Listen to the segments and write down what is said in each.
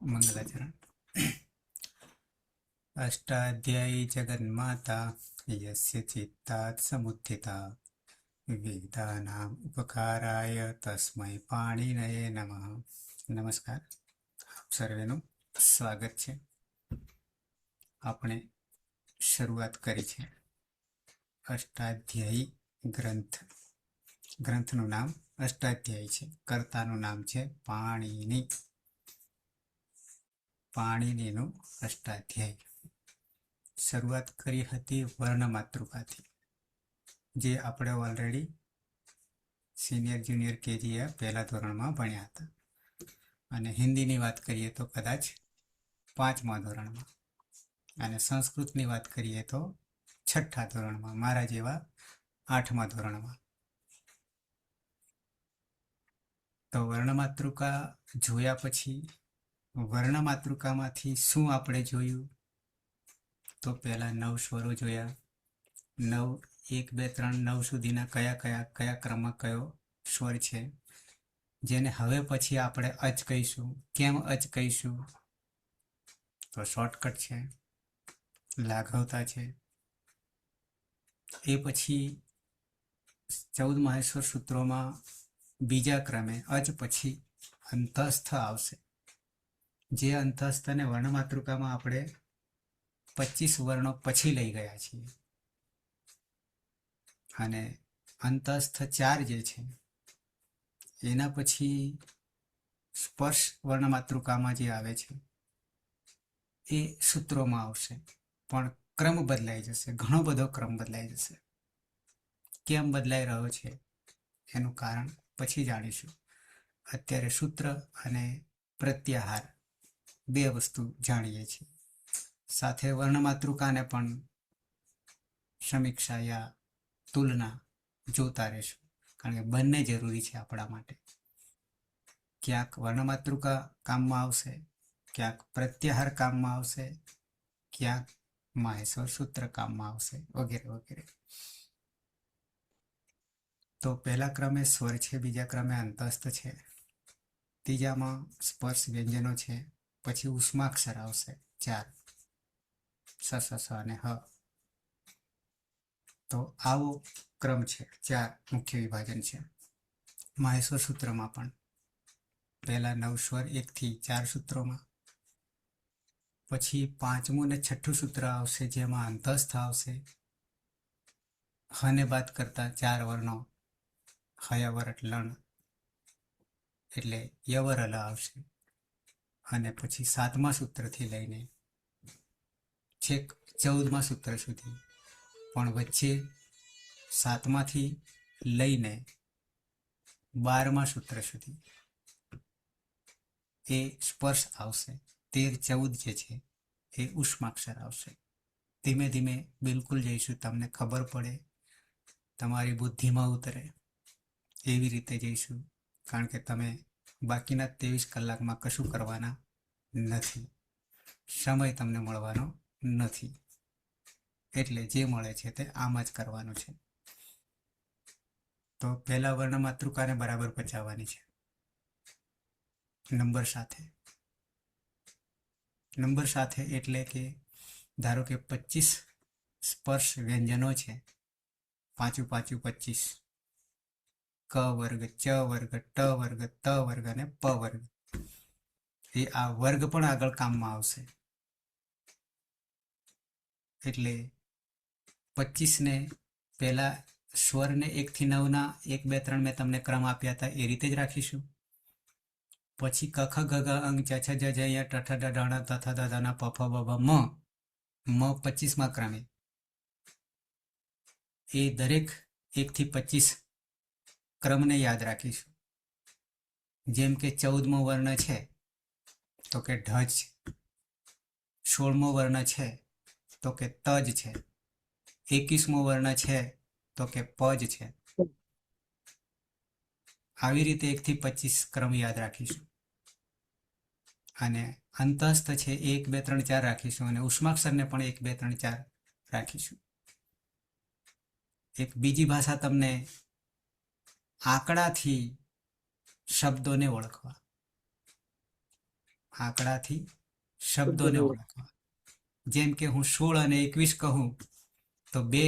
મંગલાચરણ. અષ્ટાધ્યાયી જગન્માતા યસ્ય ચિત્તાत् સમુત્થિતા વેદાનામ ઉપકારાય તસ્મૈ પાણિનયે નમઃ. નમસ્કાર, આપ સર્વેનું સ્વાગત છે. આપણે શરૂઆત કરી છે અષ્ટાધ્યાયી ગ્રંથનું નામ અષ્ટાધ્યાયી છે. કર્તાનું નામ છે પાણિનીનું અષ્ટાધ્યાયી. શરૂઆત કરી હતી વર્ણમાતૃકાથી, જે આપણે ઓલરેડી સિનિયર જુનિયર કેજી પહેલા ધોરણમાં ભણ્યા હતા. અને હિન્દીની વાત કરીએ તો કદાચ 5મા ધોરણમાં, અને સંસ્કૃતની વાત કરીએ તો 6ઠ્ઠા ધોરણમાં, મારા જેવા 8મા ધોરણમાં. તો વર્ણમાતૃકા જોયા પછી વર્ણમાતૃકામાંથી શું આપણે જોયું? તો પહેલા 9 સ્વરો જોયા. 9, 1, 2, 3, 9 સુધીના કયા ક્રમમાં કયો સ્વર છે, જેને હવે પછી આપણે અચ કહીશું. કેમ અચ કહીશું? તો શોર્ટકટ છે, લાઘવતા છે. એ પછી 14 માહેશ્વર સૂત્રોમાં બીજા ક્રમે અચ પછી અંતસ્થ આવશે. જે અંતસ્થને વર્ણમાતૃકામાં આપણે 25 વર્ણો પછી લઈ ગયા છીએ. અને અંતસ્થ 4 જે છે એના પછી સ્પર્શ વર્ણમાતૃકામાં જે આવે છે એ સૂત્રોમાં આવશે, પણ ક્રમ બદલાઈ જશે. ઘણો બધો ક્રમ બદલાઈ જશે. કેમ બદલાઈ રહ્યો છે એનું કારણ પછી જાણીશું. અત્યારે સૂત્ર અને પ્રત્યાહાર 2 વસ્તુ જાણીએ છીએ. સાથે વર્ણમાતૃકાને પણ સમીક્ષા યા તુલના જોતા રહેશું, કારણ કે બંને જરૂરી છે આપણા માટે. ક્યાંક વર્ણમાતૃકા કામમાં આવશે, ક્યાંક પ્રત્યાહાર કામમાં આવશે, ક્યાંક માહેશ્વર સૂત્ર કામમાં આવશે, વગેરે વગેરે. તો પહેલા ક્રમે સ્વર છે, બીજા ક્રમે અંતસ્થ છે, ત્રીજામાં સ્પર્શ વ્યંજનો છે, પછી ઉષ્માક્ષર આવશે 4, સ, સ, સ અને હ. તો આવો ક્રમ છે. 4 મુખ્ય વિભાજન છે. માહેશ્વર સૂત્રમાં પણ પહેલા 9 સ્વર 1 થી 4 સૂત્રોમાં, પછી 5મું અને 6ઠ્ઠું સૂત્ર આવશે, જેમાં અંતસ્થ આવશે. હને બાદ કરતા 4 વર્ણો હયવર લણ એટલે યવર અલ આવશે. અને પછી 7મા સૂત્રથી લઈને છેક 14મા સૂત્ર સુધી, પણ વચ્ચે 7માથી લઈને 12મા સૂત્ર સુધી એ સ્પર્શ આવશે. 13, 14 જે છે એ ઉષ્માક્ષર આવશે. ધીમે ધીમે બિલકુલ જઈશું, તમને ખબર પડે, તમારી બુદ્ધિમાં ઉતરે એવી રીતે જઈશું. કારણ કે તમે બાકીના 23 કલાકમાં કશું કરવાના નથી, સમય તમને મળવાનો નથી. એટલે જે મળે છે તે આમ જ કરવાનું છે. તો પહેલા વર્ણમાતૃકાને બરાબર પચાવવાની છે નંબર સાથે. એટલે કે ધારો કે 25 સ્પર્શ વ્યંજનો છે, પાછું 25, ક વર્ગ, ચ વર્ગ, ટ વર્ગ, ત વર્ગ અને પ વર્ગ. એ આ વર્ગ પણ આગળ કામમાં આવશે. એટલે 25ને પહેલા સ્વરને 1 થી 9ના 1, 2, 3 મેં તમને ક્રમ આપ્યા હતા એ રીતે જ રાખીશું. પછી ક, ખ, ગ, ઘ, અંગ, ચ, છ, જ, ઝ, ય, ટ, ઠ, ડ, ઢ, ણ, ત, થ, દ, ધ, ન, પ, ફ, બ, ભ, મ. 25મા ક્રમે એ દરેક 1 થી 25 ક્રમને યાદ રાખીશું. જેમ કે 14મો વર્ણ છે તો કે ઢ છે, 16મો વર્ણ છે તો કે તજ છે, 21મો વર્ણ છે તો કે પજ છે. આવી રીતે 1 થી 25 ક્રમ યાદ રાખીશું. અને અંતસ્થ છે 1, 2, 3, 4 રાખીશું, અને ઉષ્માક્ષરને પણ 1, 2, 3, 4 રાખીશું. એક બીજી ભાષા તમને આંકડાથી શબ્દોને ઓળખવા. આંકડાથી શબ્દોને ઓળખવા. જેમ કે હું 16 અને 21 કહું તો બે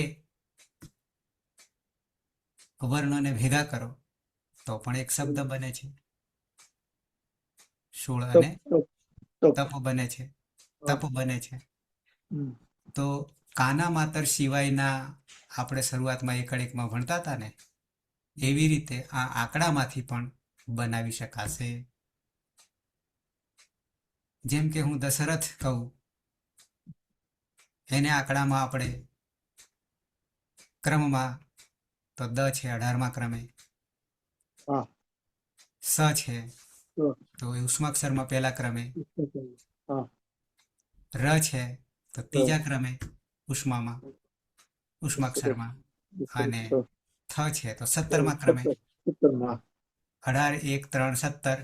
વર્ણોને ભેગા કરો તો પણ એક શબ્દ બને છે. 16 અને તપ બને છે, તપ બને છે. તો કાના માતર સિવાયના આપણે શરૂઆતમાં એકડેકમાં ભણતા હતા ને, એવી રીતે આ આંકડામાંથી પણ બનાવી શકાશે. જેમ કે હું દશરથ કહું, એને આંકડામાં આપણે ક્રમમાં તો દ છે 18મા ક્રમે, સ છે તો એ ઉષ્માક્ષરમાં પહેલા ક્રમે, ર છે તો ત્રીજા ક્રમે ઉષ્મામાં, ઉષ્માક્ષરમાં, અને થ છે તો 17મા ક્રમે. 18, 1, 3, 17.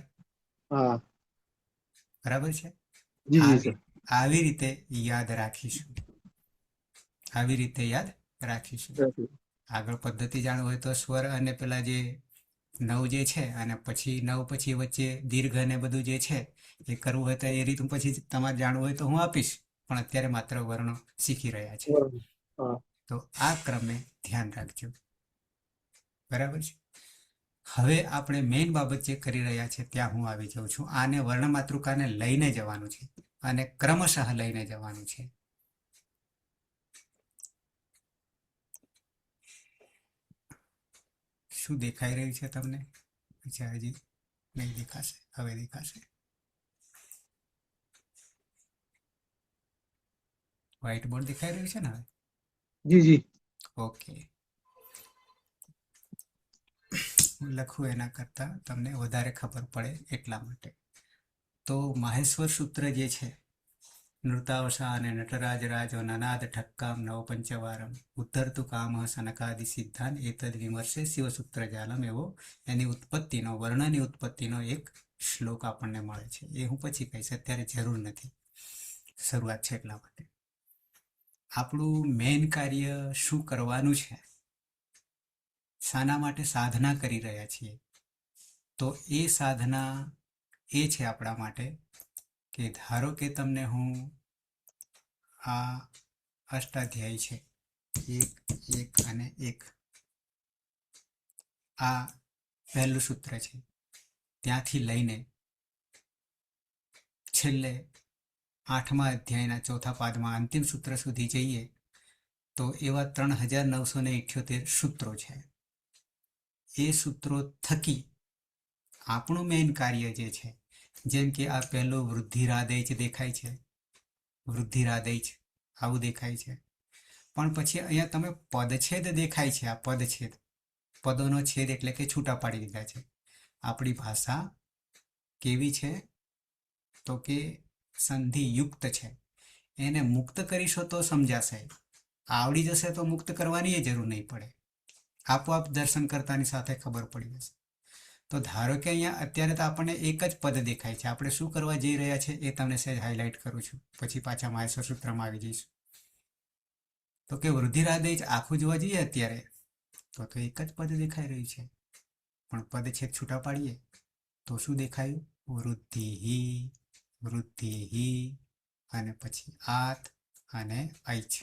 બરાબર છે. આવી રીતે યાદ રાખીશું. આવી રીતે યાદ રાખીશું. આગળ પદ્ધતિ જાણવી હોય તો સ્વર અને પેલા જે નવ જે છે અને પછી નવ પછી વચ્ચે દીર્ઘ અને બધું જે છે એ કરવું હોય તો એ રીત પછી તમારે જાણવું હોય તો હું આપીશ, પણ અત્યારે માત્ર વર્ણો શીખી રહ્યા છે. તો આ ક્રમે ધ્યાન રાખજો. બરાબર છે. હવે આપણે મેઇન બાબત જે કરી રહ્યા છે ત્યાં હું આવી જાઉં છું. આને વર્ણમાતૃકાને લઈને જવાનું છે અને ક્રમશઃ લઈને જવાનું છે. શું દેખાઈ રહ્યું છે તમને? અચ્છા, હજી નહીં દેખાશે, હવે દેખાશે. વ્હાઈટ બોર્ડ દેખાઈ રહ્યું છે ને હવે? જી. ઓકે. હું લખું એના કરતા તમને વધારે ખબર પડે એટલા માટે. તો માહેશ્વર સૂત્ર જે છે, નૃતાવશા અને નટરાજ રાજો નનાદ ઠક્કામ નવ પંચવારમ ઉત્તરતું કામ સનકાદિ સિદ્ધાંત એતદ વિમર્શે શિવસૂત્ર જાલમ, એવો એની ઉત્પત્તિનો, વર્ણની ઉત્પત્તિનો એક શ્લોક આપણને મળે છે. એ હું પછી કહીશ, અત્યારે જરૂર નથી, શરૂઆત છે એટલા માટે. આપણું મેઇન કાર્ય શું કરવાનું છે, શાના માટે સાધના કરી રહ્યા છીએ, તો એ સાધના એ છે આપણા માટે કે ધારો કે તમને હું આ અષ્ટાધ્યાયી છે 1, 1 અને 1, આ પહેલું સૂત્ર છે, ત્યાંથી લઈને છેલ્લે 8મા અધ્યાયના 4થા પાદમાં અંતિમ સૂત્ર સુધી જઈએ તો એવા 3978 સૂત્રો છે. એ સૂત્રો થકી આપણું મેઇન કાર્ય જે છે, જેમ કે આ પહેલું વૃદ્ધિરાદેય દેખાય છે, વૃદ્ધિરાદેય આવું દેખાય છે, પણ પછી અહીંયા તમે પદછેદ દેખાય છે. આ પદછેદ, પદોનો છેદ એટલે કે છૂટા પાડી દીધા છે. આપણી ભાષા કેવી છે તો કે સંધિયુક્ત છે. એને મુક્ત કરીશો તો સમજાશે, આવડી જશે તો મુક્ત કરવાની જરૂર નહીં પડે, આપોઆપ દર્શન કરતાની સાથે ખબર પડી જશે. તો ધારો કે અહીંયા અત્યારે તો આપણને એક જ પદ દેખાય છે. આપણે શું કરવા જઈ રહ્યા છે એ તમને સહેજ હાઇલાઇટ કરું છું, પછી પાછા માહેશ્વર સૂત્રમાં આવી જઈશું. તો કે વૃદ્ધિરાદેય આખું જોવા જઈએ અત્યારે તો એક જ પદ દેખાઈ રહ્યું છે, પણ પદ છેદ છૂટા પાડીએ તો શું દેખાયું? વૃદ્ધિ, વૃદ્ધિ, અને પછી આત અને ઐચ.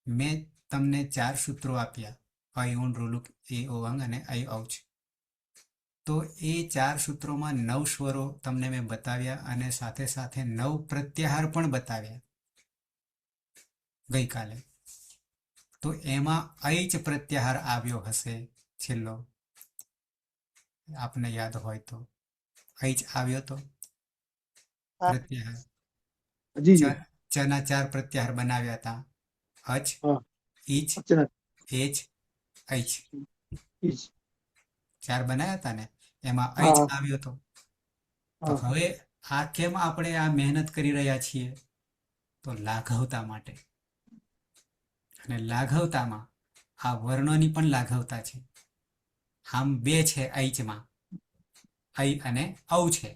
મેં તમને 4 સૂત્રો આપ્યા, ઐ ઊંડ રૂલુક એ ઓંગ અને ઐ ઔચ. તો એ 4 સૂત્રોમાં 9 સ્વરો તમને મેં બતાવ્યા અને સાથે સાથે 9 પ્રત્યાહાર પણ બતાવ્યા ગઈકાલે. તો એમાં ઐચ પ્રત્યાહાર આવ્યો હશે છેલ્લો, આપને યાદ હોય તો ઐચ આવ્યો તો પ્રત્યાહાર. ચના 4 પ્રત્યાહાર બનાવ્યા હતા, અચ, ઈચ, એચ, ઐચ. 4 બનાવ્યા હતા ને, એમાં ઐચ આવ્યો તો. તો હવે આ કેમ આપણે આ મહેનત કરી રહ્યા છીએ? તો લાઘવતા માટે. અને લાઘવતામાં આ વર્ણોની પણ લાઘવતા છે. આમ 2 છે ઐચમાં, ઐ અને ઔ છે,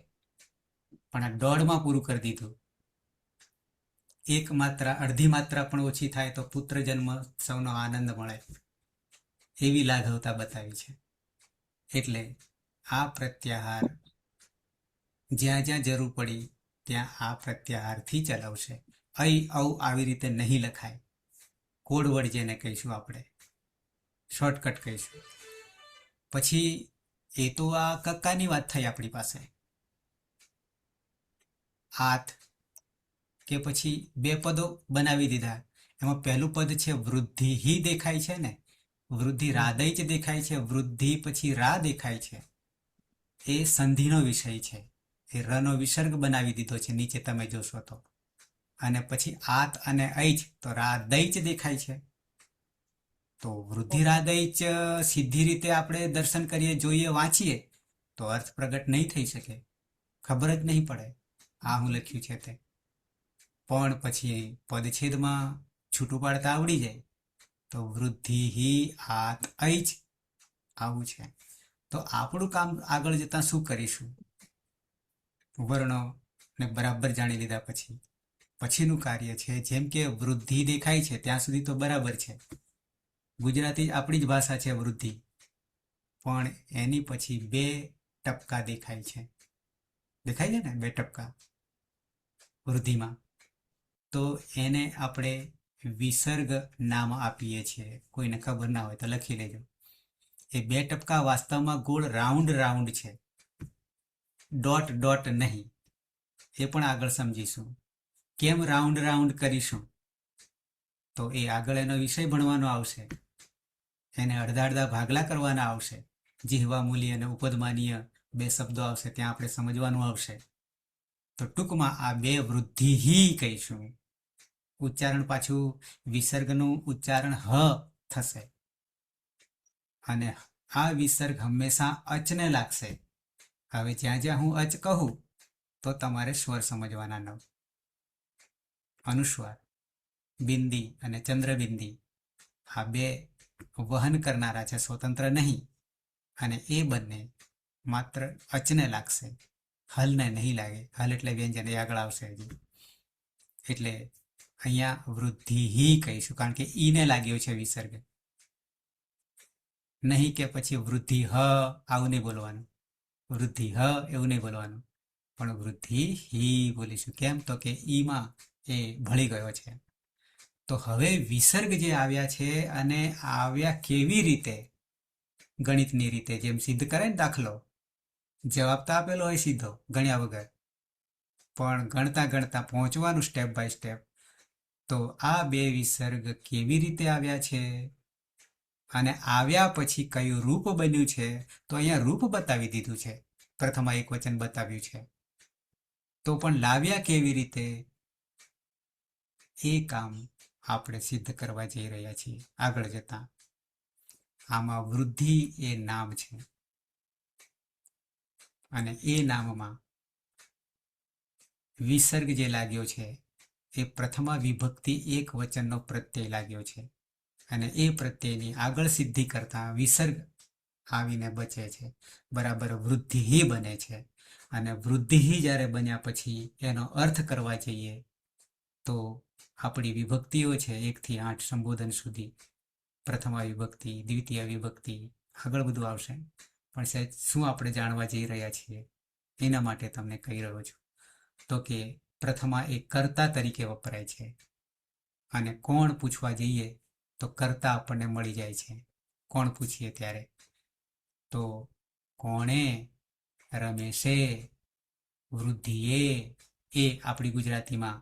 પણ આ દોઢમાં પૂરું કરી દીધું. એક માત્રા, અડધી માત્રા પણ ઓછી થાય તો પુત્ર જન્મ સૌનો આનંદ મળે, એવી લાઘવતા બતાવી છે. એટલે આ પ્રત્યાહાર જ્યાં જ્યાં જરૂર પડી ત્યાં આ પ્રત્યાહારથી ચલાવશે. ઐ ઔ આવી રીતે નહીં લખાય. કોડવર્ડ જેને કહીશું આપણે, શોર્ટકટ કહીશું. પછી એ તો આ કક્કાની વાત થઈ આપણી પાસે. આથ કે પછી બે પદો બનાવી દીધા. એમાં પહેલું પદ છે વૃદ્ધિ હી દેખાય છે ને, વૃદ્ધિ રાદય જ દેખાય છે, વૃદ્ધિ પછી રા દેખાય છે. એ સંધિનો વિષય છે. એ રનો વિસર્ગ બનાવી દીધો છે નીચે તમે જોશો તો. અને પછી આત અને ઐચ તો રાદય જ દેખાય છે. તો વૃદ્ધિ રાદય જ સીધી રીતે આપણે દર્શન કરીએ, જોઈએ, વાંચીએ તો અર્થ પ્રગટ નહીં થઈ શકે, ખબર જ નહીં પડે આ હું લખ્યું છે તે. પણ પછી પદછેદમાં છૂટું પાડતા આવડી જાય તો વૃદ્ધિ હી આત ઐચ આવું છે. તો આપણું કામ આગળ જતા શું કરીશું? વર્ણો ને બરાબર જાણી લીધા પછીનું કાર્ય છે, જેમ કે વૃદ્ધિ દેખાય છે ત્યાં સુધી તો બરાબર છે. ગુજરાતી આપણી જ ભાષા છે વૃદ્ધિ, પણ એની પછી બે ટપકા દેખાય છે. દેખાય છે ને બે ટપકા વૃદ્ધિમાં, તો એને આપણે વિસર્ગ નામ આપીએ છીએ. કોઈને ખબર ના હોય તો લખી લેજો. એ બે ટપકા વાસ્તવમાં ગોળ રાઉન્ડ રાઉન્ડ છે, ડોટ ડોટ નહીં. એ પણ આગળ સમજીશું. કેમ રાઉન્ડ રાઉન્ડ કરીશું તો એ આગળ એનો વિષય ભણવાનો આવશે. એને અડધા અડધા ભાગલા કરવાના આવશે. જીહવા મૂલ્ય અને ઉપદમાનીય બે શબ્દો આવશે, ત્યાં આપણે સમજવાનું આવશે. તો ટૂંકમાં આ બે વૃદ્ધિ હી કહીશું. ઉચ્ચારણ પાછું વિસર્ગનું ઉચ્ચારણ હ થશે, અને આ વિસર્ગ હંમેશા અચને લાગશે. હવે જ્યાં જ્યાં હું અચ કહું તો તમારે સ્વર સમજવાના. નવ અનુસ્વાર, બિંદી અને ચંદ્રબિંદી આ બે વહન કરનારા છે, સ્વતંત્ર નહીં. અને એ બંને માત્ર અચને લાગશે, હલને નહીં લાગે. હલ એટલે વ્યંજન, એ આગળ આવશે હજી. એટલે અહીંયા વૃદ્ધિ હી કહીશું, કારણ કે ઈને લાગ્યો છે વિસર્ગ. નહીં કે પછી વૃદ્ધિ હ આવું નહીં બોલવાનું, વૃદ્ધિ હ એવું નહીં બોલવાનું, પણ વૃદ્ધિ હી બોલીશું. કેમ તો કે ઈમાં એ ભળી ગયો છે. તો હવે વિસર્ગ જે આવ્યા છે, અને આવ્યા કેવી રીતે? ગણિતની રીતે, જેમ સિદ્ધ કરે ને દાખલો, જવાબ તો આપેલો હોય સીધો ગણ્યા વગર, પણ ગણતા ગણતા પહોંચવાનું સ્ટેપ બાય સ્ટેપ. તો આ બે વિસર્ગ કેવી રીતે આવ્યા છે અને આવ્યા પછી કયું રૂપ બન્યું છે, તો અહીંયા રૂપ બતાવી દીધું છે, પ્રથમા એક વચન બતાવ્યું છે. તો પણ લાવ્યા કેવી રીતે, એ કામ આપણે સિદ્ધ કરવા જઈ રહ્યા છીએ આગળ જતા. આમાં વૃદ્ધિ એ નામ છે, અને એ નામમાં વિસર્ગ જે લાગ્યો છે એ પ્રથમા વિભક્તિ એક વચનનો પ્રત્યય લાગ્યો છે, અને એ પ્રત્યયની આગળ સિદ્ધિ કરતા વિસર્ગ આવીને બચે છે. બરાબર વૃદ્ધિ બને છે. અને વૃદ્ધિ જ્યારે બન્યા પછી એનો અર્થ કરવા જઈએ તો આપણી વિભક્તિઓ છે 1 થી 8 સંબોધન સુધી, પ્રથમા વિભક્તિ, દ્વિતીય વિભક્તિ, આગળ બધું આવશે. પણ સાહેબ શું આપણે જાણવા જઈ રહ્યા છીએ એના માટે તમને કહી રહ્યો છું. તો કે પ્રથમા એ કર્તા તરીકે વપરાય છે, અને કોણ પૂછવા જઈએ તો કર્તા આપણને મળી જાય છે. કોણ પૂછીએ ત્યારે તો કોણે, રમેશે, વૃદ્ધિએ, એ આપણી ગુજરાતીમાં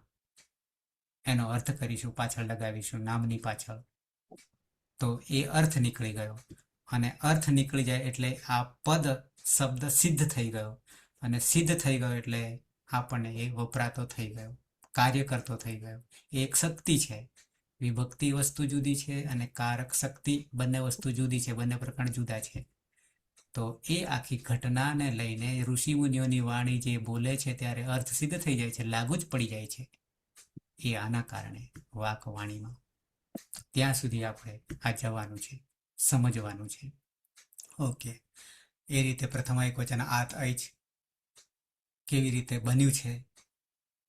એનો અર્થ કરીશું, પાછળ લગાવીશું નામની પાછળ. તો એ અર્થ નીકળી ગયો, અને અર્થ નીકળી જાય એટલે આ પદ શબ્દ સિદ્ધ થઈ ગયો, અને સિદ્ધ થઈ ગયો એટલે આપણને એ વપરાતો થઈ ગયો, કાર્ય કરતો થઈ ગયો. એ એક શક્તિ છે. વિભક્તિ વસ્તુ જુદી છે અને કારક શક્તિ બંને વસ્તુ જુદી છે, બંને પ્રકરણ જુદા છે. તો એ આખી ઘટનાને લઈને ઋષિમુનિઓની વાણી જે બોલે છે ત્યારે અર્થ સિદ્ધ થઈ જાય છે, લાગુ જ પડી જાય છે. એ આના કારણે વાક વાણીમાં ત્યાં સુધી આપણે આ જવાનું છે, સમજવાનું છે. ઓકે, એ રીતે પ્રથમ એક વચન આત ઐચ કેવી રીતે બન્યું છે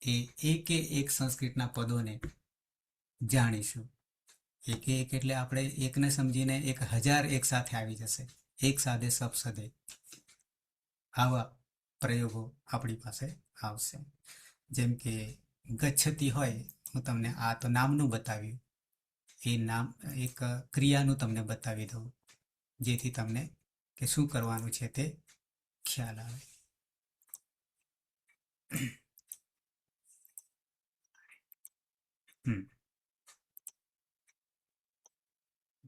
એ એકે એક સંસ્કૃતના પદોને જાણીશું. એકે એક એટલે આપણે એકને સમજીને 1000 એક સાથે આવી જશે, એક સાદે સબ સદે. આવા પ્રયોગો આપણી પાસે આવશે. જેમ કે ગચ્છતી હોય, હું તમને આ તો નામનું બતાવ્યું, એ નામ એક ક્રિયાનું તમને બતાવી દઉં, જેથી તમને કે શું કરવાનું છે તે ખ્યાલ આવે.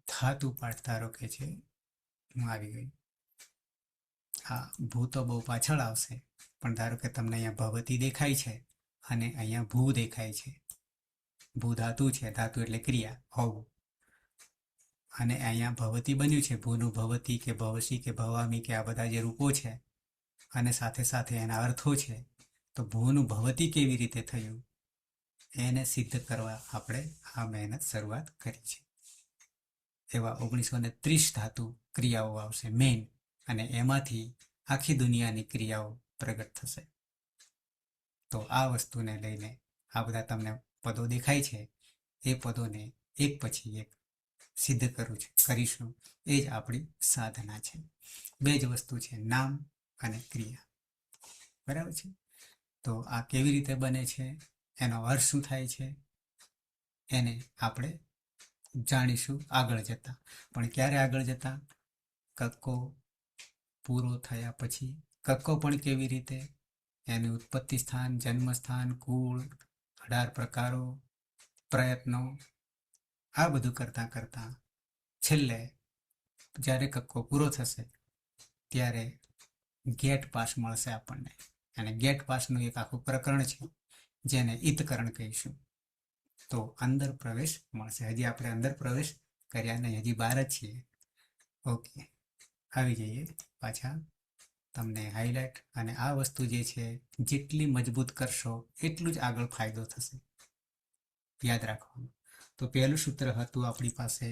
ધાતુ પાઠ ધારો કે છે, હું આવી ગઈ. હા, ભૂ તો બહુ પાછળ આવશે, પણ ધારો કે તમને અહીંયા ભવતી દેખાય છે અને અહીંયા ભૂ દેખાય છે. ભૂ ધાતુ છે, ધાતુ એટલે ક્રિયા હોવું, અને અહીંયા ભવતી બન્યું છે. ભૂનું ભવતી કે ભવસી કે ભવામી કે આ બધા જે રૂપો છે અને સાથે સાથે એના અર્થો છે. તો ભૂનું ભવતી કેવી રીતે થયું એને સિદ્ધ કરવા આપણે આ મહેનત શરૂઆત કરી છે. એવા 1930 ધાતુ ક્રિયાઓ આવશે મેઇન, અને એમાંથી આખી દુનિયાની ક્રિયાઓ પ્રગટ થશે. તો આ વસ્તુને લઈને આ બધા તમને પદો દેખાય છે, એ પદોને એક પછી એક સિદ્ધ કરીશું. એ જ આપણી સાધના છે. બે જ વસ્તુ છે, નામ અને ક્રિયા. બરાબર છે. તો આ કેવી રીતે બને છે, એનો અર્થ શું થાય છે, એને આપણે જાણીશું આગળ જતા. પણ ક્યારે આગળ જતા? કક્કો પૂરો થયા પછી. કક્કો પણ કેવી રીતે, એનું ઉત્પત્તિ સ્થાન, જન્મસ્થાન, કુળ, 18 પ્રકારો, પ્રયત્નો, આ બધું કરતા કરતા છેલ્લે જ્યારે કક્કો પૂરો થશે ત્યારે ગેટ પાસ મળશે આપણને. અને ગેટ પાસનું એક આખું પ્રકરણ છે, જેને ઈતકરણ કહીશું. તો અંદર પ્રવેશ મળશે. હજી આપણે અંદર પ્રવેશ કર્યા નહીં, હજી બહાર જ છીએ. ઓકે, આવી જઈએ પાછા. તમને હાઇલાઇટ અને આ વસ્તુ જે છે, જેટલી મજબૂત કરશો એટલું જ આગળ ફાયદો થશે. યાદ રાખવાનું. તો પહેલું સૂત્ર હતું આપણી પાસે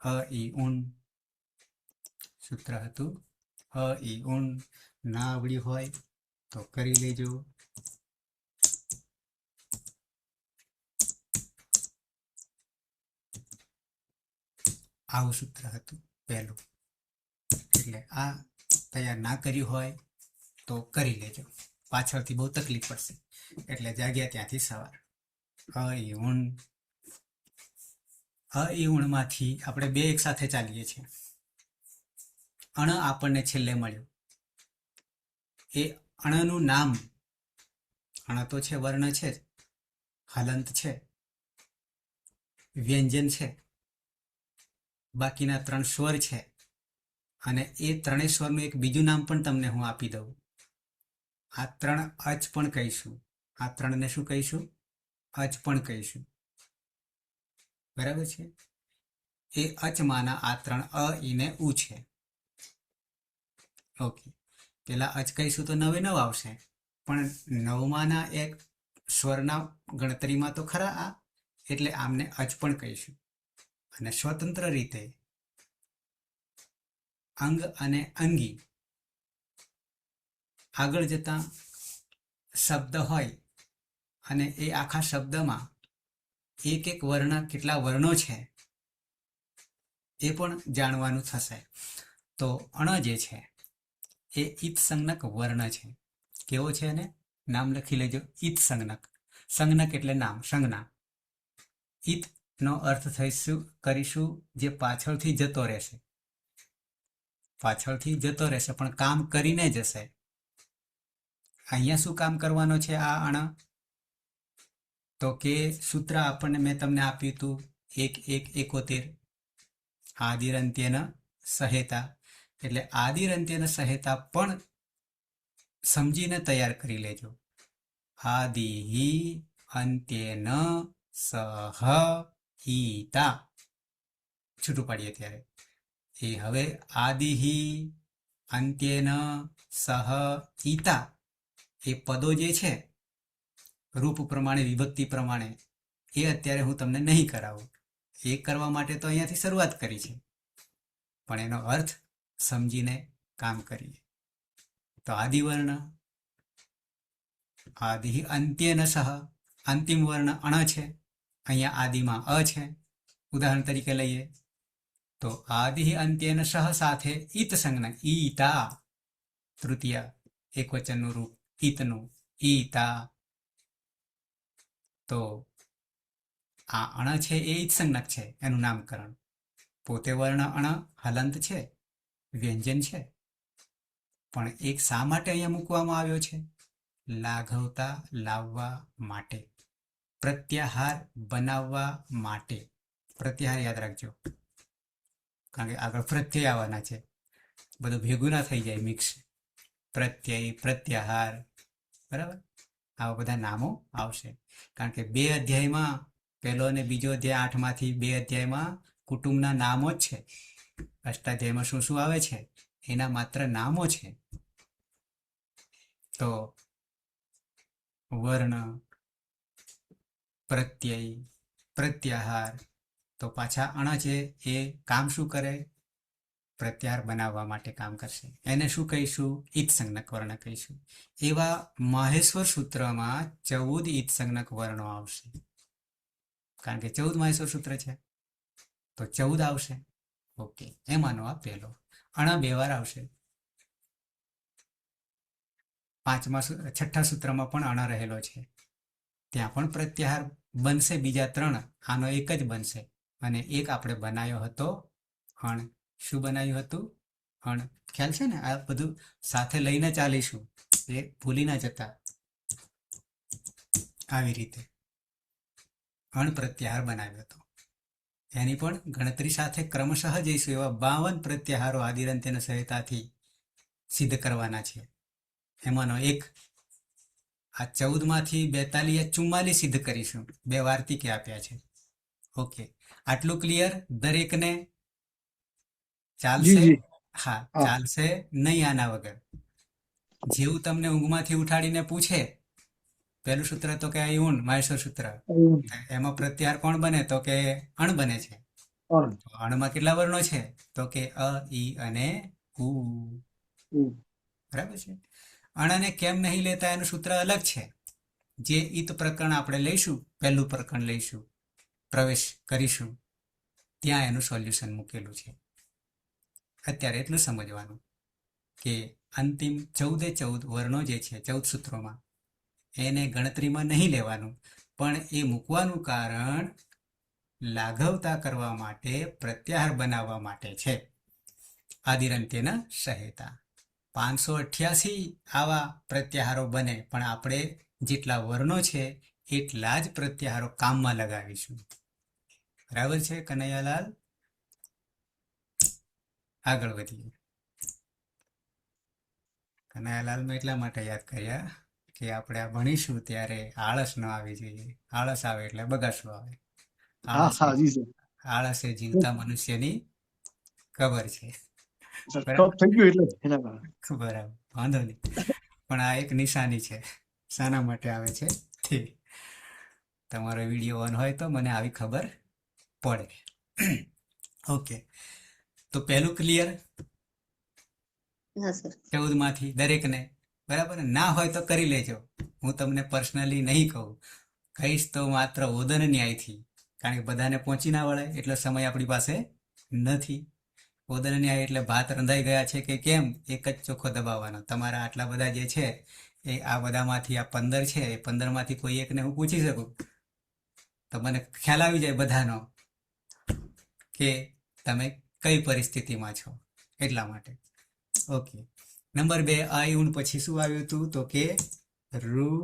અ ઈ ઉન. સૂત્ર હતું અ ઈ ઉન. ના આવડ્યું હોય તો કરી લેજો. આવું સૂત્ર હતું પહેલું. એટલે આ તૈયાર ના કર્યું હોય તો કરી લેજો, પાછળથી બહુ તકલીફ પડશે. એટલે જાગ્યા ત્યાંથી સવાર. અ ઈ ઉન. અ ઈ ઉણમાંથી આપણે બે એક સાથે ચાલીએ છીએ. અણ આપણને છેલ્લે મળ્યું. એ અણનું નામ, અણ તો છે, વર્ણ છે, હલંત છે, વ્યંજન છે, બાકીના 3 સ્વર છે. અને એ 3 સ્વરનું એક બીજું નામ પણ તમને હું આપી દઉં. આ 3 અચ પણ કહીશું. આ 3ને શું કહીશું? અચ પણ કહીશું. બરાબર છે. એ અચમાંના આ 3 અ ઈ ને ઉ છે. ઓકે, પેલા અચ કહીશું તો 9 9 આવશે, પણ 9માંના એક સ્વરના ગણતરીમાં તો ખરા આ, એટલે આમને અચ પણ કહીશું. અને સ્વતંત્ર રીતે અંગ અને અંગી આગળ જતા શબ્દ હોય અને એ આખા શબ્દમાં એક એક વર્ણ, કેટલા વર્ણો છે એ પણ જાણવાનું થશે. તો અણ જે છે એ ઈત સંજ્ઞક વર્ણ છે. કેવો છે? એને નામ લખી લેજો, ઈત સંજ્ઞક. સંજ્ઞક એટલે નામ, સંજ્ઞા. ઈત નો અર્થ થઈશું કરીશું જે પાછળથી જતો રહેશે. પાછળથી જતો રહેશે પણ કામ કરીને જશે. અહીંયા શું કામ કરવાનો છે આ અણ? તો કે સૂત્ર આપણને મેં તમને આપ્યું હતું 1-1-71 આદિરંત્યેન સહેતા. એટલે આદિરંત્યેન સહેતા પણ સમજીને તૈયાર કરી લેજો. આદિ અંત્યેન સહિતા છૂટું પાડીએ ત્યારે એ હવે આદિ અંત્યેન સહિતા એ પદો જે છે રૂપ પ્રમાણે, વિભક્તિ પ્રમાણે, એ અત્યારે હું તમને નહીં કરાવું. એ કરવા માટે તો અહીંયાથી શરૂઆત કરી છે, પણ એનો અર્થ સમજીને કામ કરીએ. તો આદિવર્ણ, આદિ અંત્યેન સહ, અંતિમ વર્ણ અણ છે, અહીંયા આદિમાં અ છે. ઉદાહરણ તરીકે લઈએ તો આદિ અંત્યેન સહ સાથે ઈત સંજ્ઞક ઈતા તૃતીય એક વચનનું રૂપ ઈતનું, ઈતા. તો આ અણ છે એ ઈત સંજ્ઞક છે, એનું નામકરણ. પોતે વર્ણ અણ હલંત છે, વ્યંજન છે, પણ એક શા માટે અહીંયા મૂકવામાં આવ્યો છે? લાઘવતા લાવવા માટે, પ્રત્યાહાર બનાવવા માટે. પ્રત્યાહાર યાદ રાખજો, કારણ કે આગળ પ્રત્યય આવવાના છે, બધું ભેગું ના થઈ જાય મિક્સ. પ્રત્યય, પ્રત્યાહાર, બરાબર, આવા બધા નામો આવશે. કારણ કે 2 અધ્યાયમાં, પહેલો અને બીજો અધ્યાય 8માંથી 2 અધ્યાયમાં કુટુંબના નામો જ છે. અષ્ટાધ્યાયમાં શું શું આવે છે એના માત્ર નામો છે. તો વર્ણ, પ્રત્યય, પ્રત્યાહાર, તો પાછા અણ છે એ કામ શું કરે? પ્રત્યાહાર બનાવવા માટે કામ કરશે. એને શું કહીશું? ઈત સંજ્ઞક વર્ણ કહીશું. એવા માહેશ્વર સૂત્રમાં 14 ઈત સંજ્ઞક વર્ણો આવશે, કારણ કે 14 માહેશ્વર સૂત્ર છે, તો 14 આવશે. ઓકે, એમાંનો આ પહેલો. અણ 2 વાર આવશે. 6ઠ્ઠા સૂત્રમાં પણ અણ રહેલો છે, ત્યાં પણ પ્રત્યાહાર બનશે. બીજા 3, આનો એક જ બનશે. અને એક આપણે બનાવ્યો હતો અણ. શું બનાવ્યું હતું? અણ. ખ્યાલ છે ને? આ બધું સાથે લઈને ચાલીશું, એ ભૂલી ના જતા. આવી રીતે અણ પ્રત્યાહાર બનાવ્યો હતો. એની પણ ગણતરી સાથે ક્રમશઃ જઈશું. એવા 52 પ્રત્યાહારો આદિરંત્યન સહાયતાથી સિદ્ધ કરવાના છે. એમાંનો એક આ 14માંથી 42 44 સિદ્ધ કરીશું. 2 વાર્તિકે આપ્યા છે. ઓકે, આટલું ક્લિયર દરેકને? ચાલશે? હા, ચાલશે નહીં આના વગર. જેવું તમને ઊંઘમાંથી ઉઠાડીને પૂછે, પહેલું સૂત્ર તો કે ઊણ માહેશ્વર સૂત્ર, એમાં પ્રત્યાહાર કોણ બને? તો કે અણ બને છે. અણમાં કેટલા વર્ણો છે? તો કે અ, ઈ અને ઉ. બરાબર છે. અણને કેમ નહીં લેતા એનું સૂત્ર અલગ છે. જે ઈત પ્રકરણ આપણે લઈશું, પહેલું પ્રકરણ લઈશું, પ્રવેશ કરીશું, ત્યાં એનું સોલ્યુશન મૂકેલું છે. અત્યારે એટલું સમજવાનું કે અંતિમ 14 વર્ણો જે છે 14 સૂત્રોમાં, એને ગણતરીમાં નહીં લેવાનું, પણ એ મૂકવાનું કારણ લાઘવતા કરવા માટે, પ્રત્યાહાર બનાવવા માટે છે. આદિરંત્યના સહાયતા 588 આવા પ્રત્યાહારો બને, પણ આપણે જેટલા વર્ણો છે એટલા જ પ્રત્યાહારો કામમાં લગાવીશું. બરાબર છે કનૈયાલાલ? આગળ વધીએ. કનૈયાલાલ મેં એટલા માટે યાદ કર્યા કે આપણે આ ભણીશું ત્યારે આળસ ન આવી જોઈએ. આળસ આવે એટલે બગાસું આવે. આળસ એ જીવતા મનુષ્યની ખબર છે. બરાબર, વાંધો નહીં, પણ આ એક નિશાની છે. શાના માટે આવે છે તે તમારો વિડીયો ઓન હોય તો મને આવી ખબર પડે. ઓકે, તો પહેલું ક્લિયર? 14માંથી દરેકને? બરાબર. ના હોય તો કરી લેજો, હું તમને પર્સનલી નહીં કહું. કહીશ તો માત્ર ઓદન ન્યાયથી, કારણ કે બધાને પહોંચી ના વળે એટલો સમય આપણી પાસે નથી. ઓદન ન્યાય એટલે ભાત રંધાઈ ગયા છે કે કેમ, એક જ ચોખ્ખો દબાવવાનો. તમારા આટલા બધા જે છે એ આ બધામાંથી આ 15 છે, એ 15માંથી કોઈ એકને હું પૂછી શકું તો મને ખ્યાલ આવી જાય બધાનો કે તમે કઈ પરિસ્થિતિમાં છો, એટલા માટે. ઓકે, નંબર 2, આ ઊણ પછી શું આવ્યું હતું? તો કે રૂ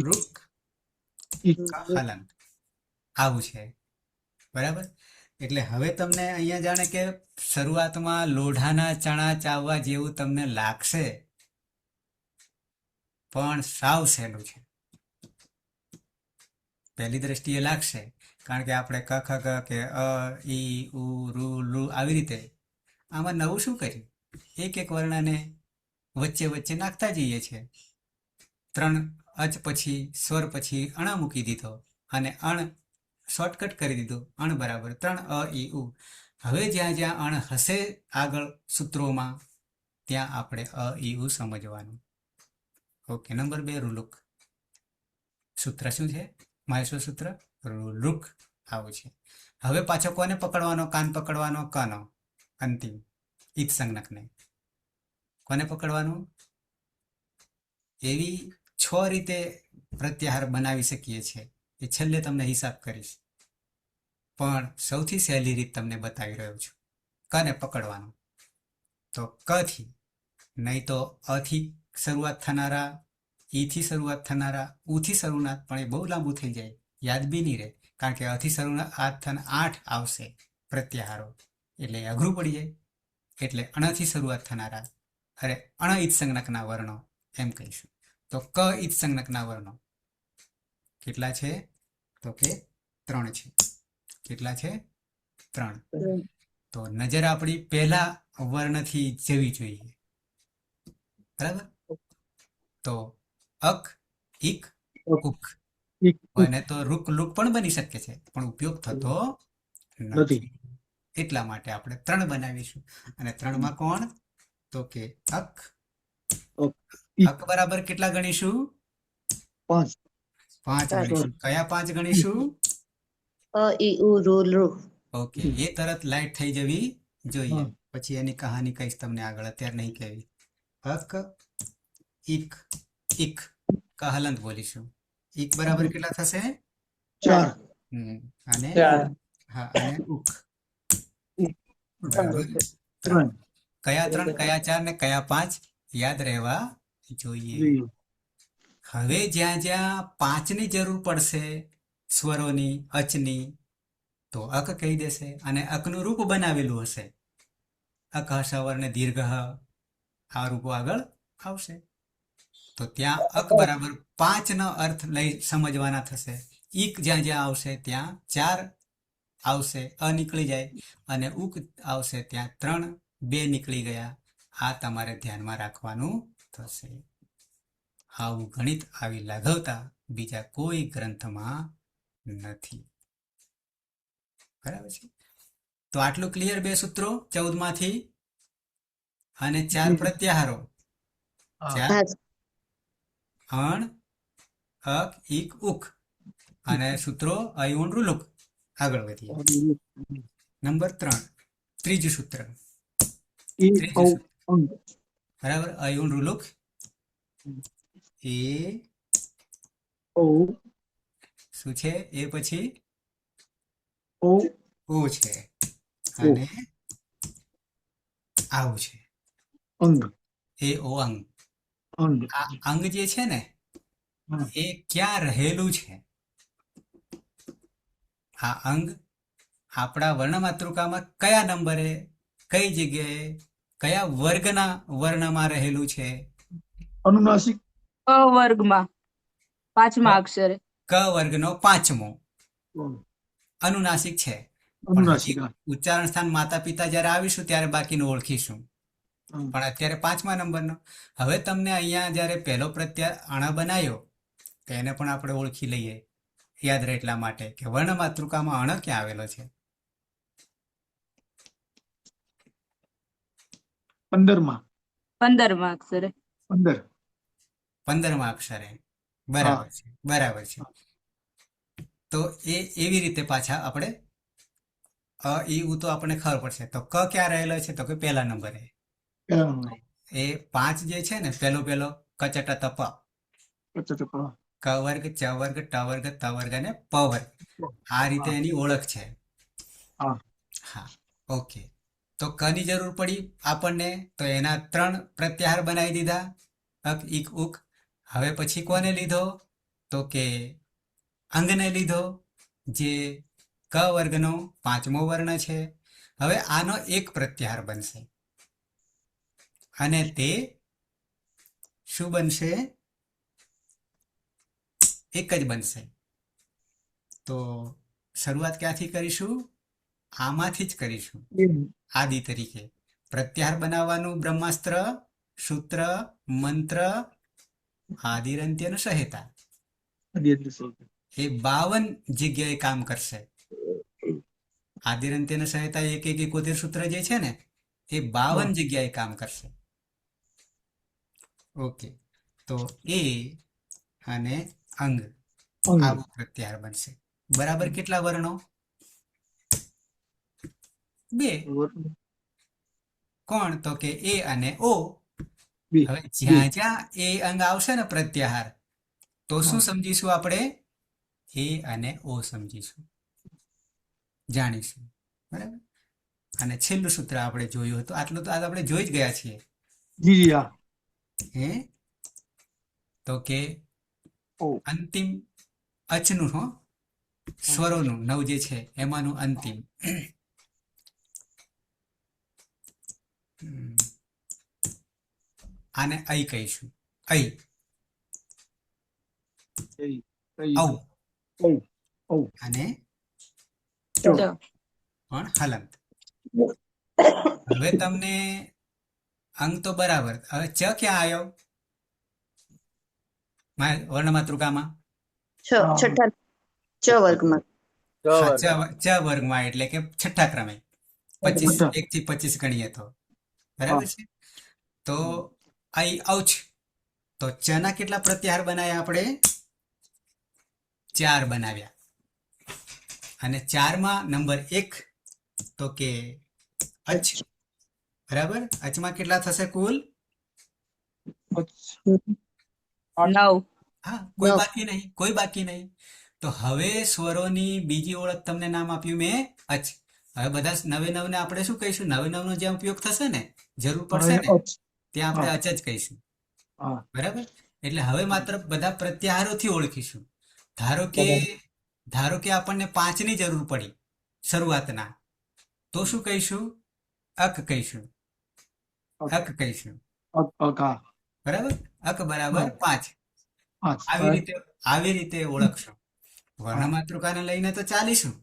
રૂક હલન, આવું છે. બરાબર. એટલે હવે તમને અહીંયા જાણે કે શરૂઆતમાં લોઢાના ચણા ચાવવા જેવું તમને લાગશે, પણ સાવ સહેલું છે. પહેલી દ્રષ્ટિએ લાગશે, કારણ કે આપણે ક ખ ગ કે અ, ઈ, ઉ, રૂ, લુ આવી રીતે. આમાં નવું શું કર્યું? એક એક વર્ણને વચ્ચે વચ્ચે નાખતા જઈએ છીએ. 3 અચ પછી, સ્વર પછી અણ મૂકી દીધો, અને અણ શોર્ટકટ કરી દીધું. અણ બરાબર 3 અ, ઈ, ઉ. હવે જ્યાં જ્યાં અણ હશે આગળ સૂત્રોમાં, ત્યાં આપણે અ, ઈ, ઉ સમજવાનું. Okay, number 2, રૂલુક. સૂત્ર શું છે? માહેશ્વર સૂત્ર રૂલુક, આવું છે. હવે પાછો કોને પકડવાનો? કાન પકડવાનો, કનો. અંતિમ ઈત સંજ્ઞકને. કોને પકડવાનું? એવી 6 રીતે પ્રત્યાહાર બનાવી શકીએ છીએ. એ છેલ્લે તમને હિસાબ કરીશ, પણ સૌથી સહેલી રીત તમને બતાવી રહ્યો છું. કને પકડવાનું તો ક થી, નહીં તો અ થી શરૂઆત થનારા, ઈ થી શરૂઆત થનારા, ઉ થી શરૂઆત, પણ એ બહુ લાંબુ થઈ જાય, યાદ બી નહીં રહે. કારણ કે અ થી શરૂઆત 8 આવશે પ્રત્યાહારો, એટલે અઘરું પડી જાય. એટલે અણથી શરૂઆત થનારા, અરે અણ ઈત સંજ્ઞકના વર્ણો એમ કહીશું. તો ક ઈત સંજ્ઞકના વર્ણો કેટલા છે? તો કે 3 છે. કેટલા છે? 3. તો નજર આપણી પહેલા વર્ણથી જવી જોઈએ, બરાબર? તો અક, ઇક, ઉક. અને તો રૂક લુક પણ બની શકે છે, પણ ઉપયોગ થતો નથી. એટલા માટે આપણે 3 બનાવીશું. અને 3માં કોણ? તો કે અક. અક બરાબર કેટલા ગણીશું? 5 ગણીશું. કયા 5 ગણીશું? અ ઈ ઉ ઋ લૃ. ઓકે, એ તરત લાઈટ થઈ જવી જોઈએ. પછી એની કહાની કહીશ તમને આગળ, અત્યારે નહીં કહેવી. અક, ઇક, ઇક. ક હલંત બોલીશું. ઇક બરાબર કેટલા થશે? 4. અને હા, અને ઉક બરાબર 3. કયા 3, કયા 4 ને કયા 5 યાદ રહેવા જોઈએ. હવે જ્યાં જ્યાં 5ની જરૂર પડશે સ્વરોની, અચની, તો અક કહી દેશે. અને અકનું રૂપ બનાવેલું હશે, અક સવર ને દીર્ઘ, આ રૂપો આગળ આવશે. તો ત્યાં અક બરાબર 5 નો અર્થ લઈ સમજવાના થશે. ઈક જ્યાં જ્યાં આવશે ત્યાં 4 આવશે, અ નીકળી જાય. અને ઉક આવશે ત્યાં 3, 2 નીકળી ગયા. આ તમારે ધ્યાનમાં રાખવાનું થશે. આવું ગણિત આવી લઘવતા બીજા કોઈ ગ્રંથમાં નથી. બરાબર છે? તો આટલું ક્લિયર? 2 સૂત્રો 14 માંથી અને 4 પ્રત્યાહારો. 4 અણ, અક, ઇક, ઉક. અને સૂત્રો અયુણ રૂલુક. આગળ વધીએ. નંબર 3, ત્રીજું સૂત્ર. બરાબર, અયુણ રૂલુક એ શું છે? એ પછી ઓ છે. અને આવું છે એ ઓ અંગ. આ અંગ જે છે ને, એ ક્યાં રહેલું છે? આ અંગ આપણા વર્ણમાતૃકામાં કયા નંબરે, કઈ જગ્યાએ, કયા વર્ગના વર્ણમાં રહેલું છે? અનુનાસિક ક વર્ગમાં 5મા અક્ષરે. ક વર્ગનો 5મો અનુનાસિક છે. પણ હજી ઉચ્ચારણ સ્થાન માતા પિતા જયારે આવીશું ત્યારે બાકીનું ઓળખીશું. પણ અત્યારે 5મા નંબરનો. હવે તમને અહીંયા જયારે પહેલો પ્રત્યાય અણ બનાવ્યો, તો એને પણ આપણે ઓળખી લઈએ, યાદ રહે એટલા માટે કે વર્ણમાતૃકામાં અણ ક્યાં આવેલો છે? 15મા અક્ષરે. 15મા અક્ષરે. બરાબર છે, બરાબર છે. તો એ એવી રીતે પાછા આપણે અ ઈ ઉ તો આપણને ખબર પડશે. તો ક ક્યાં રહેલો છે? તો કે પહેલા નંબરે. એ 5 જે છે ને, પેલો કચટ તપ, ક વર્ગ, ચ વર્ગ, ટ વર્ગ, ત વર્ગ અને પ વર્ગ. આ રીતે એની ઓળખ છે. હા, ઓકે. તો ક ની જરૂર પડી આપણને, તો એના 3 પ્રત્યાહાર બનાવી દીધા, અક, ઇક, ઉક. હવે પછી કોને લીધો? તો કે અંગને લીધો, જે ક વર્ગનો 5મો વર્ણ છે. હવે આનો એક પ્રત્યાહાર બનશે, અને તે શું બનશે? એક જ બનશે. તો શરૂઆત ક્યાંથી કરીશું? આમાંથી જ કરીશું. આદિ તરીકે પ્રત્યાહાર બનાવવાનું બ્રહ્માસ્ત્ર, સૂત્ર, મંત્ર, આદિરંત્ય અને સહેતા. એ 52 જગ્યાએ કામ કરશે. આદિરંત્ય અને સહેતા 1 સૂત્ર જે છે ને, એ 52 જગ્યાએ કામ કરશે. ઓકે, તો એ અને અંગ આવું પ્રત્યાહાર બનશે. બરાબર કેટલા વર્ણો? 2. કોણ? તો કે એ અને ઓ. બે હવે જ્યાં જ્યાં એ અંગ આવશે ને પ્રત્યાહાર, તો શું હા. સમજીશું આપણે? એ અને ઓ સમજીશું, જાણીશું. બરાબર. અને છેલ્લું સૂત્ર આપણે જોયું હતું, આટલું તો આજ આપણે જોઈ જ ગયા છીએ. જી જી હા હે તો કે ઓ અંતિમ અચનું હો, સ્વરોનું 9 જે છે એમાંનું અંતિમ. આને અઈ કહીશું. અઈ, એ એ ઔ, ઓ ઓ અને ચો ચ. પણ હલંત. હવે તમને અંગ તો બરાબર. હવે ચ ક્યાં આવ્યો વર્ણમાતૃકામાં? હા. છઠ્ઠા ચ વર્ગમાં. હા, ચ વર્ગમાં, એટલે કે છઠ્ઠા ક્રમે. 25, બધા 1 થી 25 ગણીએ તો. હા બરાબર છે. તો અઈ ઔચ, તો ચના કેટલા પ્રત્યાહાર બનાવ્યા આપણે? 4 બનાવ્યા. અને 4માં નંબર 1 તો કે અચ. બરાબર. અચમાં કેટલા થશે કુલ? 9. હા, કોઈ 9. બાકી નહીં, કોઈ બાકી નહીં. તો હવે સ્વરોની બીજી ઓળખ તમને નામ આપ્યું મેં, અચ. હવે બધા 9 ને આપણે શું કહીશું? 9 નો જ્યાં ઉપયોગ થશે ને, જરૂર પડશે ને, ત્યાં આપણે હા અચ જ કહીશું. હા બરાબર. એટલે હવે માત્ર બધા પ્રત્યાહારોથી ઓળખીશું. ધારો કે આપણને 5 ની જરૂર પડી શરૂઆતના, તો શું કહીશું? અક કહીશું. અક કહીશું. અકા બરાબર. અક બરાબર 5. પાંચ આવી રીતે ઓળખશો. હા વર્ણમાતૃકાને લઈને તો ચાલીશું,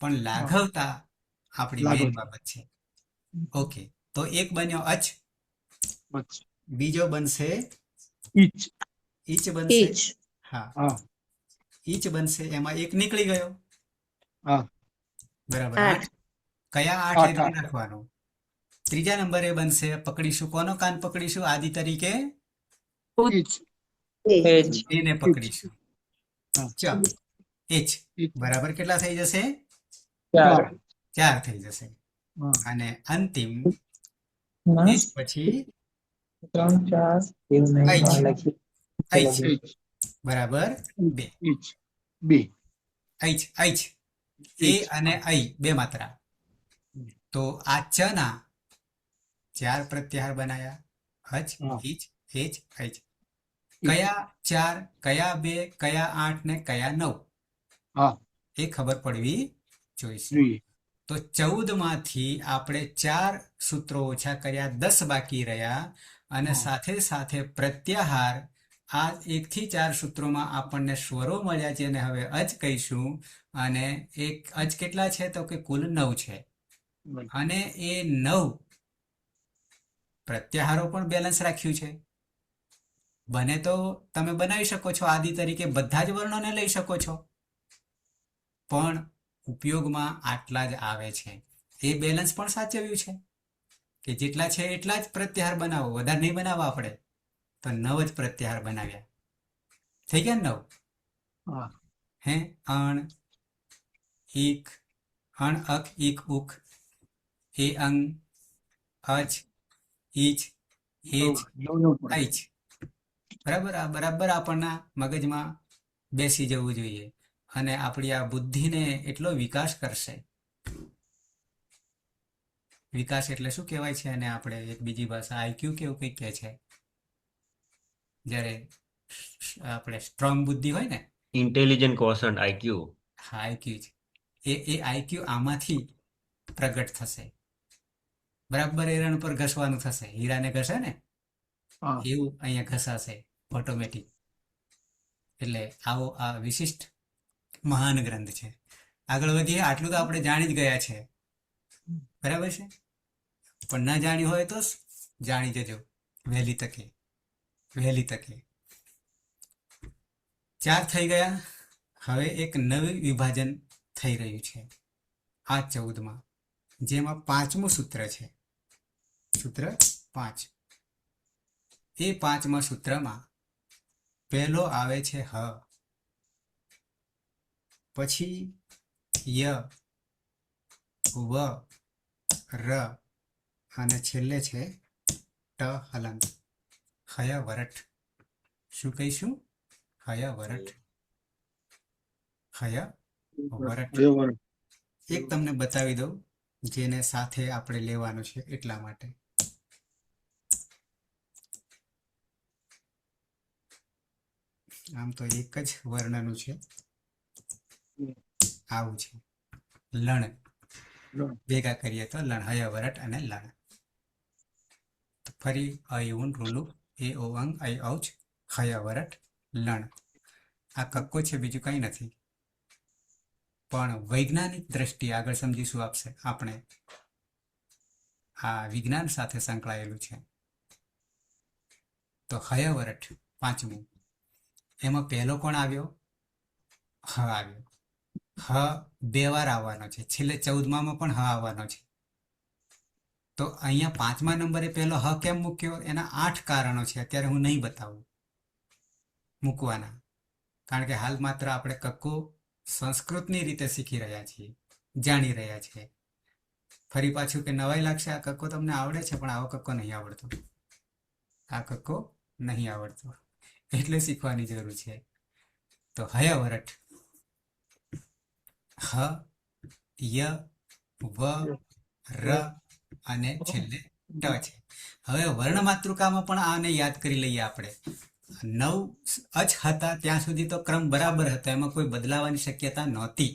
પણ લાઘવતા આપણી લાગો મેઇન બાબત છે. ઓકે, તો એક બન્યો અચ, બચ બીજો બનશે ઈચ ઈચ બનશે. ઈચ. હા, હા ઈચ બનશે. એમાં એક નીકળી ગયો. હા બરાબર. 8. 8. કયા 8 એ આઠ ધ્યાન રાખવાનું. ત્રીજા નંબરે બનશે, પકડીશું કોનો કાન પકડીશું? આદિ તરીકે ઈચ એજ. એને પકડીશું. હા ચ, એચ. ઈચ બરાબર કેટલા થઈ જશે? 4 4 થઈ જશે. હા અને અંતિમ ના એચ પછી 3 4 એવું નહીં ઐચ. લખી ઐચ ઈચ બરાબર 2. ઈચ બે ઐચ, ઐચ. એ ઈચ અને ઐ બે માત્રા. તો આ ચ ના 4 પ્રત્યાહાર બનાયા. હચ, હા ઈચ, એચ, ઐચ. ઈચ કયા 4, કયા 2, કયા 8 ને કયા 9, હા એ ખબર પડવી જોઈશે. જોઈએ તો 14 માંથી આપણે 4 સૂત્રો ઓછા કર્યા, 10 બાકી રહ્યા. અને હા સાથે સાથે પ્રત્યાહાર, આ 1 થી 4 સૂત્રોમાં આપણને સ્વરો મળ્યા, જેને હવે અચ કહીશું. અને એક અચ કેટલા છે? તો કે કુલ 9 છે. બરાબર. અને એ 9 પ્રત્યાહારો પણ બેલેન્સ રાખ્યું છે. બને તો તમે બનાવી શકો છો, આદિ તરીકે બધા જ વર્ણોને લઈ શકો છો, પણ ઉપયોગમાં આટલા જ આવે છે. એ બેલેન્સ પણ સાચવ્યું છે કે જેટલા છે એટલા જ પ્રત્યાહાર બનાવો, વધારે નહીં બનાવવા. આપણે તો 9 જ પ્રત્યાહાર બનાવ્યા. થઈ ગયા 9. હા હે અણ, ઈક, અણ, અક, ઈક, ઉક, એ અંગ, અચ, ઈચ, એચ, એવું પડે ઐચ. બરાબર. આ બરાબર આપણના મગજમાં બેસી જવું જોઈએ, અને આપણી આ બુદ્ધિને એટલો વિકાસ કરશે. વિકાસ એટલે શું કહેવાય છે? અને આપણે એક બીજી ભાષા આઈક્યુ કેવું કંઈક કહે છે, જ્યારે આપણે સ્ટ્રોંગ બુદ્ધિ હોય ને. Intelligent quotient IQ. હા, આઈક્યુ જ. એ આઈક્યુ આમાંથી પ્રગટ થશે. બરાબર. એરણ પર ઘસવાનું થશે, હીરાને ઘસે ને હા એવું અહીંયા ઘસાશે ઓટોમેટિક. એટલે આવો આ વિશિષ્ટ મહાન ગ્રંથ છે. આગળ વધીએ. આટલું તો આપણે જાણી જ ગયા છે. બરાબર છે. પણ ના જાણ્યું હોય તો જાણી જજો વહેલી તકે. 4 થઈ ગયા. હવે એક નવું વિભાજન થઈ રહ્યું છે આ 14માં, જેમાં 5મું સૂત્ર છે. સૂત્ર 5. એ 5મા સૂત્રમાં પહેલો આવે છે હ, પછી ય, વ, ર અને છેલ્લે છે ટ હલંત. હય વરઠ. શું કહીશું? હય વરઠ. હય વરઠ. એક તમને બતાવી દઉં, જેને સાથે આપણે લેવાનું છે એટલા માટે. આમ તો એક જ વર્ણનું છે. આવું છે લણ. ભેગા કરીએ તો લણ, હય વરઠ અને લણ. ફરી અયુન રૂલું એ ઓ અંગ અય ઔચ હય વરઠ લણ. આ કક્કો છે, બીજું કંઈ નથી. પણ વૈજ્ઞાનિક દ્રષ્ટિએ આગળ સમજીશું આપણે આ વિજ્ઞાન સાથે સંકળાયેલું છે. તો હય વરઠ પાંચમું, એમાં પહેલો કોણ આવ્યો? હ આવ્યો. હ બે વાર આવવાનો છે, છેલ્લે 14માં પણ હ આવવાનો છે. તો અહીંયા 5મા નંબરે પહેલો હ કેમ મૂક્યો? એના 8 કારણો છે, અત્યારે હું નહીં બતાવું મૂકવાના, કારણ કે હાલ માત્ર આપણે કક્કો સંસ્કૃતની રીતે શીખી રહ્યા છીએ, જાણી રહ્યા છીએ. ફરી પાછું કે નવાઈ લાગશે, આ કક્કો તમને આવડે છે પણ આવો કક્કો નહીં આવડતો, આ કક્કો નહીં આવડતો, એટલે શીખવાની જરૂર છે. તો હય વરઠ, હ, ય, વ, ર અને છેલ્લે ટ છે. હવે વર્ણ માતૃકામાં પણ આને યાદ કરી લઈએ આપણે. 9 અચ હતા ત્યાં સુધી તો ક્રમ બરાબર હતો, એમાં કોઈ બદલાવાની શક્યતા નહોતી.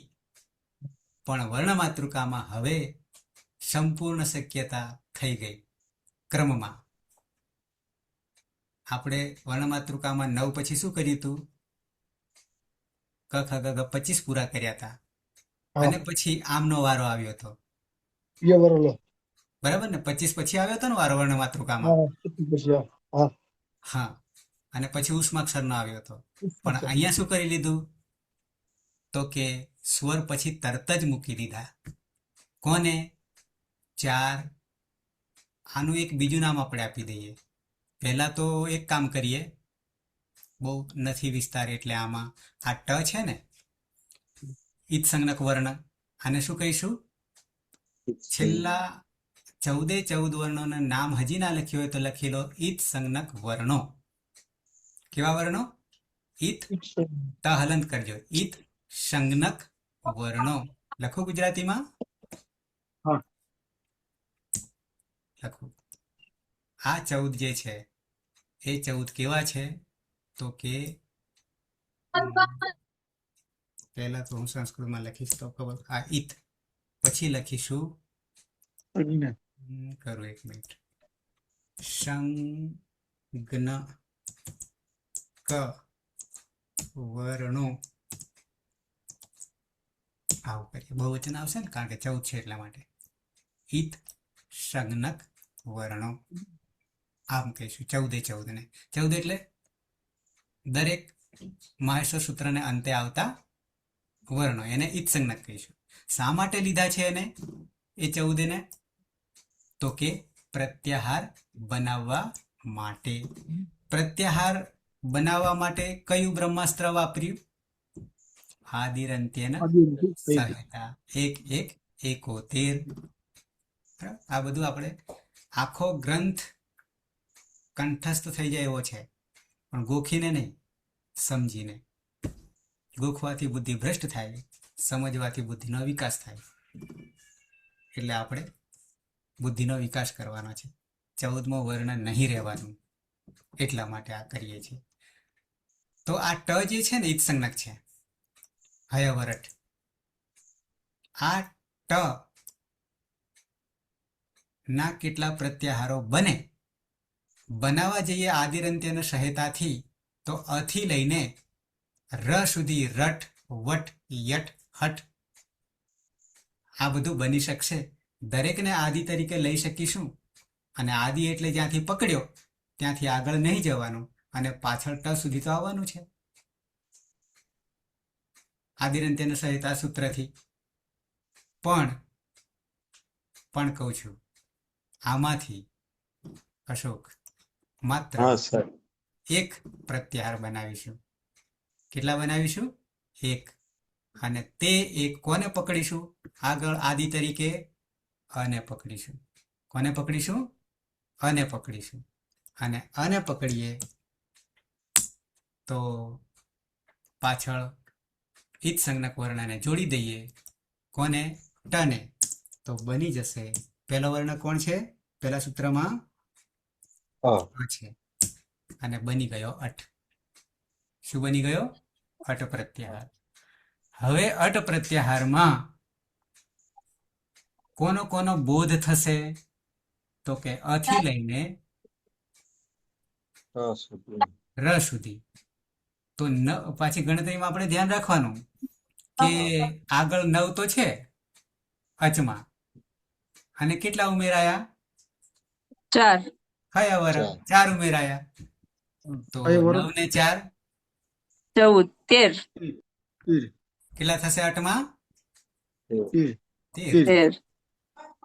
પણ વર્ણ માતૃકામાં હવે સંપૂર્ણ શક્યતા થઈ ગઈ ક્રમમાં. આપણે વર્ણ માતૃકામાં 9 પછી શું કર્યું હતું? ક ખ ગ ઘ 25 પૂરા કર્યા હતા, અને પછી આમનો વારો આવ્યો હતો. બરાબર ને? 25 પછી આવ્યો હતો ને વારો વર્ણ માતૃકામાં. હા, અને પછી ઉષ્માક્ષરનો આવ્યો હતો. પણ અહીંયા શું કરી લીધું? તો કે સ્વર પછી તરત જ મૂકી દીધા. કોને? 4. આનું એક બીજું નામ આપણે આપી દઈએ. પહેલા તો એક કામ કરીએ, બહુ નથી વિસ્તાર એટલે આમાં આ ટ છે ને, ઈત સંજ્ઞક વર્ણ, આને શું કહીશું? છેલ્લા 14 વર્ણોના નામ હજી ના લખ્યું હોય તો લખી લો ઈત સંજ્ઞક વર્ણો. કેવા વર્ણો? ઈત, ત હલંત કરજો, ઈત સંજ્ઞક વર્ણો. લખો ગુજરાતીમાં, લખો. આ 14 જે છે એ 14 કેવા છે? તો કે પહેલા તો હું સંસ્કૃતમાં લખીશ તો ખબર. આ ઈત પછી લખીશું, કરું 1 મિનિટ, સંજ્ઞક વર્ણો. આવું કરીએ, બહુવચન આવશે ને, કારણ કે 14 છે એટલા માટે. ઈત સંજ્ઞક વર્ણો, આમ કહીશું. 14 ને 14 એટલે દરેક મહેશ્વર સૂત્રને અંતે આવતા વર્ણો, એને ઈત સંજ્ઞક કહીશું. શા માટે લીધા છે એને એ 14 ને? તો કે પ્રત્યાહાર બનાવવા માટે. પ્રત્યાહાર બનાવવા માટે કયું બ્રહ્માસ્ત્ર વાપર્યું? આદિરંત્યન સંહિતા 1:1:71. આ બધું આપણે આખો ગ્રંથ કંઠસ્થ થઈ જાય એવો છે, પણ ગોખીને નહીં, સમજીને. ગોખવાથી બુદ્ધિ ભ્રષ્ટ થાય, સમજવાથી બુદ્ધિનો વિકાસ થાય. એટલે આપણે બુદ્ધિનો વિકાસ કરવાનો છે. 14મો વર્ણ નહીં રહેવાનું, એટલા માટે આ કરીએ છીએ. તો આ ટ જે છે ને, ઈત સંજ્ઞક છે, હય વરઠ. આ ટ ના કેટલા પ્રત્યાહારો બને? બનાવવા જઈએ આદિરંત્યન સહાયતાથી તો અથી લઈને ર સુધી, રટ, વટ, યટ, હટ, આ બધું બની શકશે. દરેકને આદિ તરીકે લઈ શકીશું, અને આદિ એટલે જ્યાંથી પકડ્યો ત્યાંથી આગળ નહીં જવાનું, અને પાછળ ટ સુધી તો આવવાનું છે આદિરંત્યન સહાયતા સૂત્રથી. પણ કહું છું, આમાંથી અશોક માત્ર એક પ્રત્યાહાર બનાવીશું. કેટલા બનાવીશું? 1. અને તે એક કોને પકડીશું આગળ? આદિ તરીકે અને પકડીશું. કોને પકડીશું? અને પકડીશું. અને અને પકડીએ તો પાછળ ઈત સંજ્ઞક વર્ણને જોડી દઈએ. કોને? ટને. તો બની જશે. પહેલો વર્ણ કોણ છે? પહેલા સૂત્રમાં અ છે. અને બની ગયો અટ. શું બની ગયો? અટ પ્રત્યાહાર. હવે અટ પ્રત્યાહારમાં કોનો કોનો બોધ થશે? તો કે અ થી લઈને ર સુધી. તો પાછી ગણતરીમાં આપણે ધ્યાન રાખવાનું કે આગળ 9 તો છે અચમાં, અને કેટલા ઉમેરાયા? 4 કયા વર? 4 ઉમેરાયા. તો કયો વર? 9 ને 4 14 13 કેટલા થશે અટમાં? 13 13. 13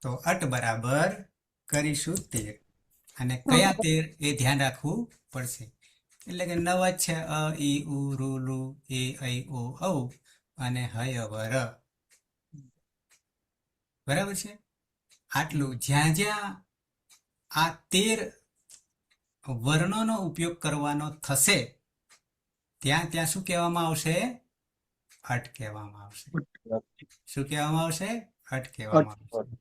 તો અટ બરાબર કરીશું 13. અને કયા 13 એ ધ્યાન રાખવું પડશે. એટલે કે 9 જ છે. અ ઈ ઉ રૂ લુ એ ઐ ઓ ઔ અને હય વર. બરાબર છે. આટલું. જ્યાં જ્યાં આ 13 વર્ણોનો ઉપયોગ કરવાનો થશે ત્યાં ત્યાં શું કહેવામાં આવશે? અટ કહેવામાં આવશે. શું કહેવામાં આવશે? અટ કહેવામાં આવશે.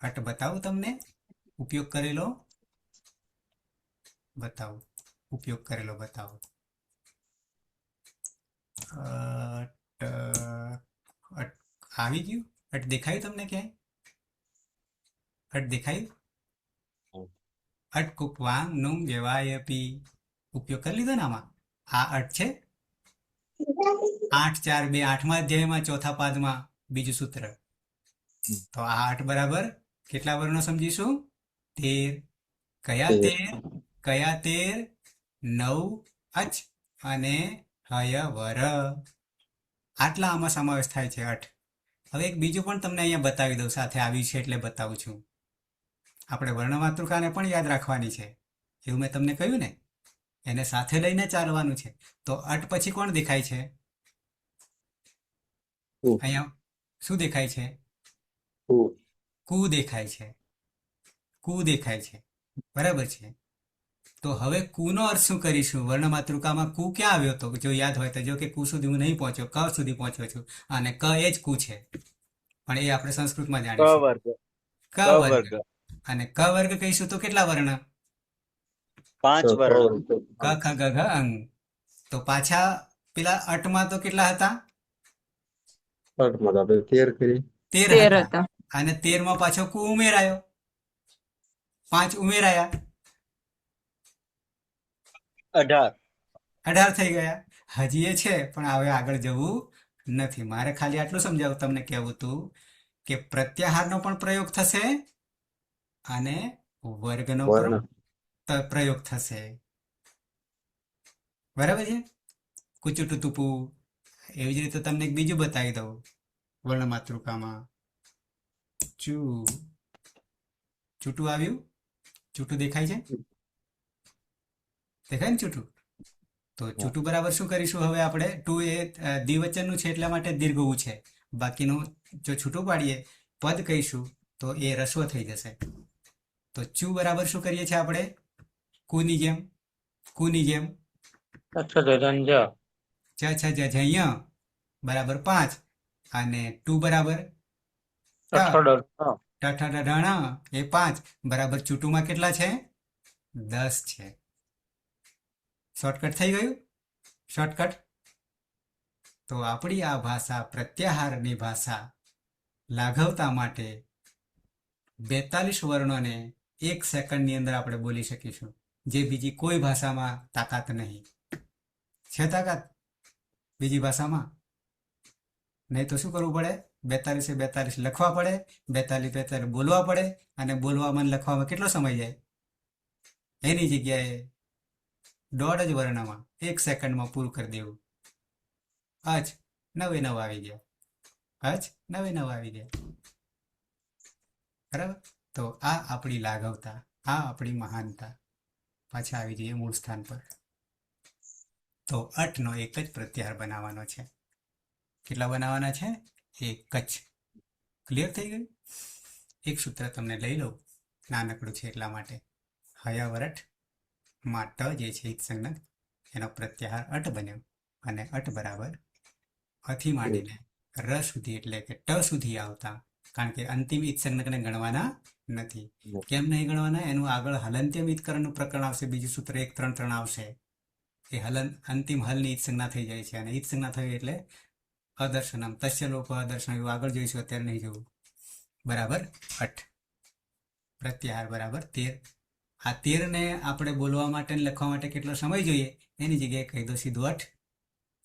અટ બતાવું તમને ઉપયોગ કરેલો? બતાવું. ઉપયોગ કરેલો બતાવો. અટ આવી ગયું? અટ દેખાયું તમને ક્યાંય? અટ દેખાયું? અટ કુકવાંગ નુંગ વ્યવાય પી. ઉપયોગ કરી લીધો ને આમાં? આ અટ છે. 8 4 2 8મા અધ્યાયમાં ચોથા પાદમાં બીજું સૂત્ર. તો આ અટ બરાબર કેટલા વર્ણો સમજીશું? 13. કયા 13? કયા 13? 9 અચ અને હય વર. આટલા આમાં સમાવેશ થાય છે અટ. હવે એક બીજું પણ તમને અહીંયા બતાવી દઉં. સાથે આવ્યું છે એટલે બતાવું છું. આપણે વર્ણમાતૃકાને પણ યાદ રાખવાની છે. એવું મેં તમને કહ્યું ને, એને સાથે લઈને ચાલવાનું છે. તો અટ પછી કોણ દેખાય છે? અહીંયા શું દેખાય છે? કુ દેખાય છે. કુ દેખાય છે. બરાબર છે. તો હવે કુનો અર્થ શું કરીશું? વર્ણમાતૃકામાં કુ ક્યાં આવ્યો હતો? જો યાદ હોય તો. જો કે કુ સુધી હું નહીં પહોંચ્યો, ક સુધી પહોંચ્યો છું. અને ક એ જ કુ છે. પણ એ આપણે સંસ્કૃતમાં જાણીશું. ક વર્ગ. અને ક વર્ગ કહીશું તો કેટલા વર્ણ? 5 વર્ણ. ક ખ ગ ઘ અંગ. તો પાછા પેલા અટમાં તો કેટલા હતા? 13 હતા. હતા. અને 13માં પાછો કુ ઉમેરાયો. 5 ઉમેરાયા. 18. 18 થઈ ગયા. હજી એ છે પણ હવે આગળ જવું નથી. મારે ખાલી આટલું સમજાવું, તમને કહેવું હતું કે પ્રત્યાહારનો પણ પ્રયોગ થશે અને વર્ગનો પણ પ્રયોગ થશે. બરાબર છે. કુચુટુ તુપુ. એવી જ રીતે તમને એક બીજું બતાવી દઉં. વર્ણમાતૃકામાં ચૂટું આવ્યું. ચૂટું દેખાય છે? દેખાય ને ચૂટું? તો ચૂટું બરાબર શું કરીશું? હવે આપણે ટુ એ દ્વિવચનનું છે એટલા માટે દીર્ઘવું છે. બાકીનું જો છૂટું પાડીએ પદ કહીશું તો એ રસ્વ થઈ જશે. તો ચુ બરાબર શું કરીએ છીએ આપણે? કુની જેમ. કુની જેમ છ છ જ ય બરાબર 5. અને ટુ બરાબર ઠ એ 5 બરાબર. ચૂટુમાં કેટલા છે? 10 છે. શોર્ટકટ થઈ ગયું. શોર્ટકટ. તો આપણી આ ભાષા પ્રત્યાહારની ભાષા લાઘવતા માટે 42 વર્ણોને 1 સેકન્ડની અંદર આપણે બોલી શકીશું, જે બીજી કોઈ ભાષામાં તાકાત નહીં. છે તાકાત બીજી ભાષામાં? નહીં તો શું કરવું પડે? 42 લખવા પડે, 42 બોલવા પડે, અને બોલવામાં લખવામાં કેટલો સમય જાય? એની જગ્યાએ 1.5 જ વર્ણમાં 1 સેકન્ડમાં પૂરું કરી દેવું. અચ 9 આવી ગયા. અચ 9 આવી ગયા. બરાબર. તો આ આપણી લાઘવતા, આ આપણી મહાનતા. પાછા આવી જઈએ મૂળ સ્થાન પર. તો અટનો એક જ પ્રત્યાહાર બનાવવાનો છે. કેટલા બનાવવાના છે? એક જ. ક્લિયર થઈ ગયું? એક સૂત્ર તમને લઈ લઉં, નાનકડું છે એટલા માટે. હયાવરટ માં ટ જે છે ઈત્સંજ્ઞક, એનો પ્રત્યાહાર અટ બન્યો અને અટ બરાબર અથી માંડીને ર સુધી એટલે કે ટ સુધી આવતા, કારણ કે અંતિમ ઈત્સંજ્ઞકને ગણવાના નથી. કેમ નહીં ગણવાના? એનું આગળ હલંત્યમ ઈત્કરણનું પ્રકરણ આવશે, બીજું સૂત્ર 1, 3, 3 આવશે. એ અંતિમ હલની ઈત્સંજ્ઞા થઈ જાય છે, અને ઈત્સંજ્ઞા થઈ એટલે અદર્શનમ તસ્ય લોકો અદર્શન, એવું આગળ જોઈશું, અત્યારે નહીં જોવું. બરાબર અઠ, પ્રત્યાહાર બરાબર 13. આ 13 ને આપણે બોલવા માટે ને લખવા માટે કેટલો સમય જોઈએ? એની જગ્યાએ કહી દો સીધું અઠ.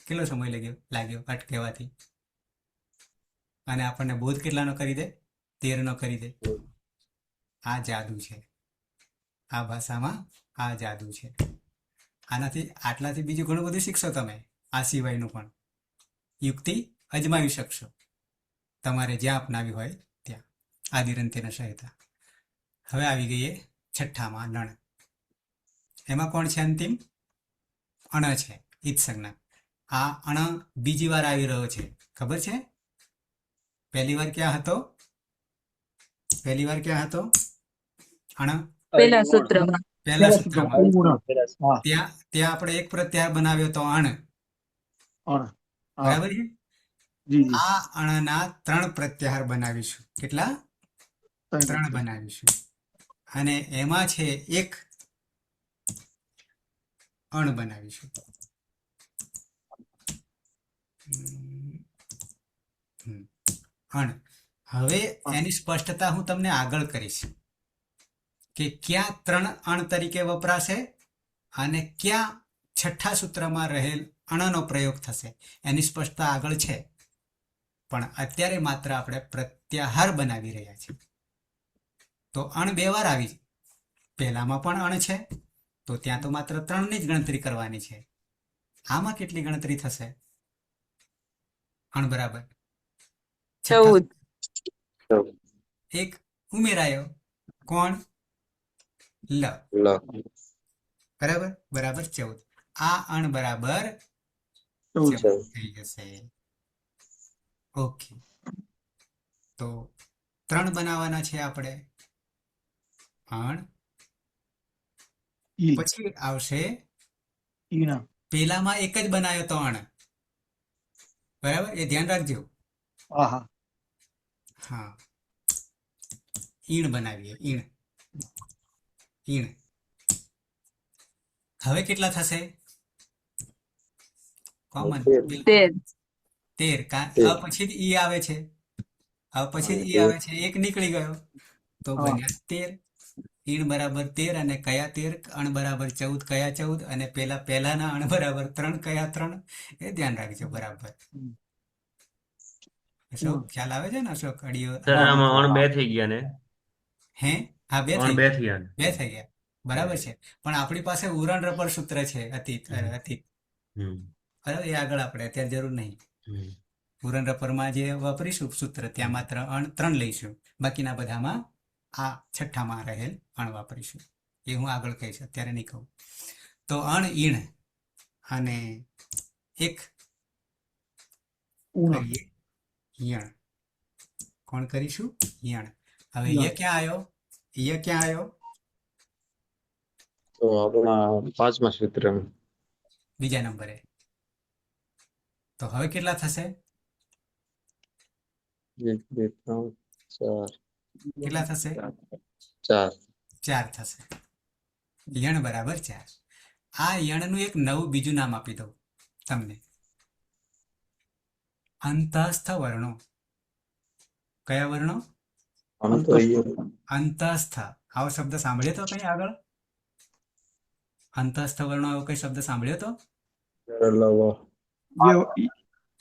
કેટલો સમય લાગ્યો અઠ કહેવાથી? અને આપણને બોધ કેટલાનો કરી દે? 13 નો કરી દે. આ જાદુ છે, આ ભાષામાં આ જાદુ છે. આટલાથી બીજું ઘણું બધું શીખશો તમે, આ સિવાયનું પણ યુક્તિ અજમાવી શકશો, તમારે જ્યાં અપનાવી હોય ત્યાં. આદિરંત્યના સહાયતા. હવે આવી ગઈએ છઠ્ઠામાં નણ. એમાં કોણ છે અંતિમ? અણ છે, ઈત્સંજ્ઞક. આ અણ બીજી વાર આવી રહ્યો છે, ખબર છે? પહેલી વાર ક્યાં હતો? અણ પેલા સૂત્રમાં. પહેલા સૂત્રમાં. અણુણા. હા, ત્યાં આપણે એક પ્રત્યાહાર બનાવ્યો તો અણ, અણ. હા, બરાબર છે? જી જી. આ અણના 3 પ્રત્યાહાર બનાવીશું. કેટલા? 3 બનાવીશું. અને એમાં છે એક અણ બનાવીશું. અણ. હવે એની સ્પષ્ટતા હું તમને આગળ કરીશ કે ક્યાં 3 અણ તરીકે વપરાશે અને ક્યાં છઠ્ઠા સૂત્રમાં રહેલ અણનો પ્રયોગ થશે. એની સ્પષ્ટતા આગળ છે, પણ અત્યારે માત્ર આપણે પ્રત્યાહાર બનાવી રહ્યા છીએ. તો અણ 2 વાર આવી, પહેલામાં પણ અણ છે, તો ત્યાં તો માત્ર 3 ની જ ગણતરી કરવાની છે. આમાં કેટલી ગણતરી થશે? અણ બરાબર 14. એક ઉમેરાયો, કોણ? લ. બરાબર 14. આ અણ બરાબર 14 થઈ જશે. ઓકે, તો 3 બનાવવાના છે આપણે. અણ ઈ. પછી આવશે, ઈણા. પેલામાં એક જ બનાવ્યો તો અણ, બરાબર? એ ધ્યાન રાખજો. હા હા. હા, ઈણ બનાવીએ. ઈણ. હવે કેટલા થશે? કોમન 13. 13. પછી ઈ આવે છે, એક નીકળી ગયો તો બન્યા 13. ઈણ બરાબર 13 અને કયા 13? અણ બરાબર 14. કયા 14? અને પહેલાના અણ બરાબર 3. કયા 3? એ ધ્યાન રાખજો બરાબર. અશોક, ખ્યાલ આવે છે ને અશોક? અડીઓ આમાં અણ 2 થઈ ગયા ને? હે? હા, 2 અણ થઈ 2 ગયા. થયા ને? 2 થઈ ગયા, બરાબર છે. પણ આપણી પાસે ઉરણ રબર સૂત્ર છે, અતીત. બરાબર, એ આગળ આપણે અત્યારે જરૂર નહીં. ઉરણ રપરમાં જે વાપરીશું સૂત્ર, ત્યાં માત્ર અણ 3 લઈશું, બાકીના બધામાં આ છઠ્ઠામાં રહેલ અણ વાપરીશું. એ હું આગળ કહીશ, અત્યારે નહીં કહું. તો અણ ઈણ અને એક ઉણા. કરીએ યણ. કોણ કરીશું? યણ. હવે ય ક્યાં આવ્યો? તો આપણા 5મા સૂત્રમાં. બીજા નંબરે. તો હવે કેટલા થશે? 1, 2, 3, 4. કેટલા થશે? 4. 4 થશે. યણ બરાબર 4. આ યણનું એક નવું બીજું નામ આપી દઉં તમને. અંતઃસ્થ વર્ણો. કયા વર્ણો? અંતઃસ્થ. આવો શબ્દ સાંભળ્યો તો કઈ આગળ? અંતઃસ્થ વર્ણો, એવો કઈ શબ્દ સાંભળ્યો તો?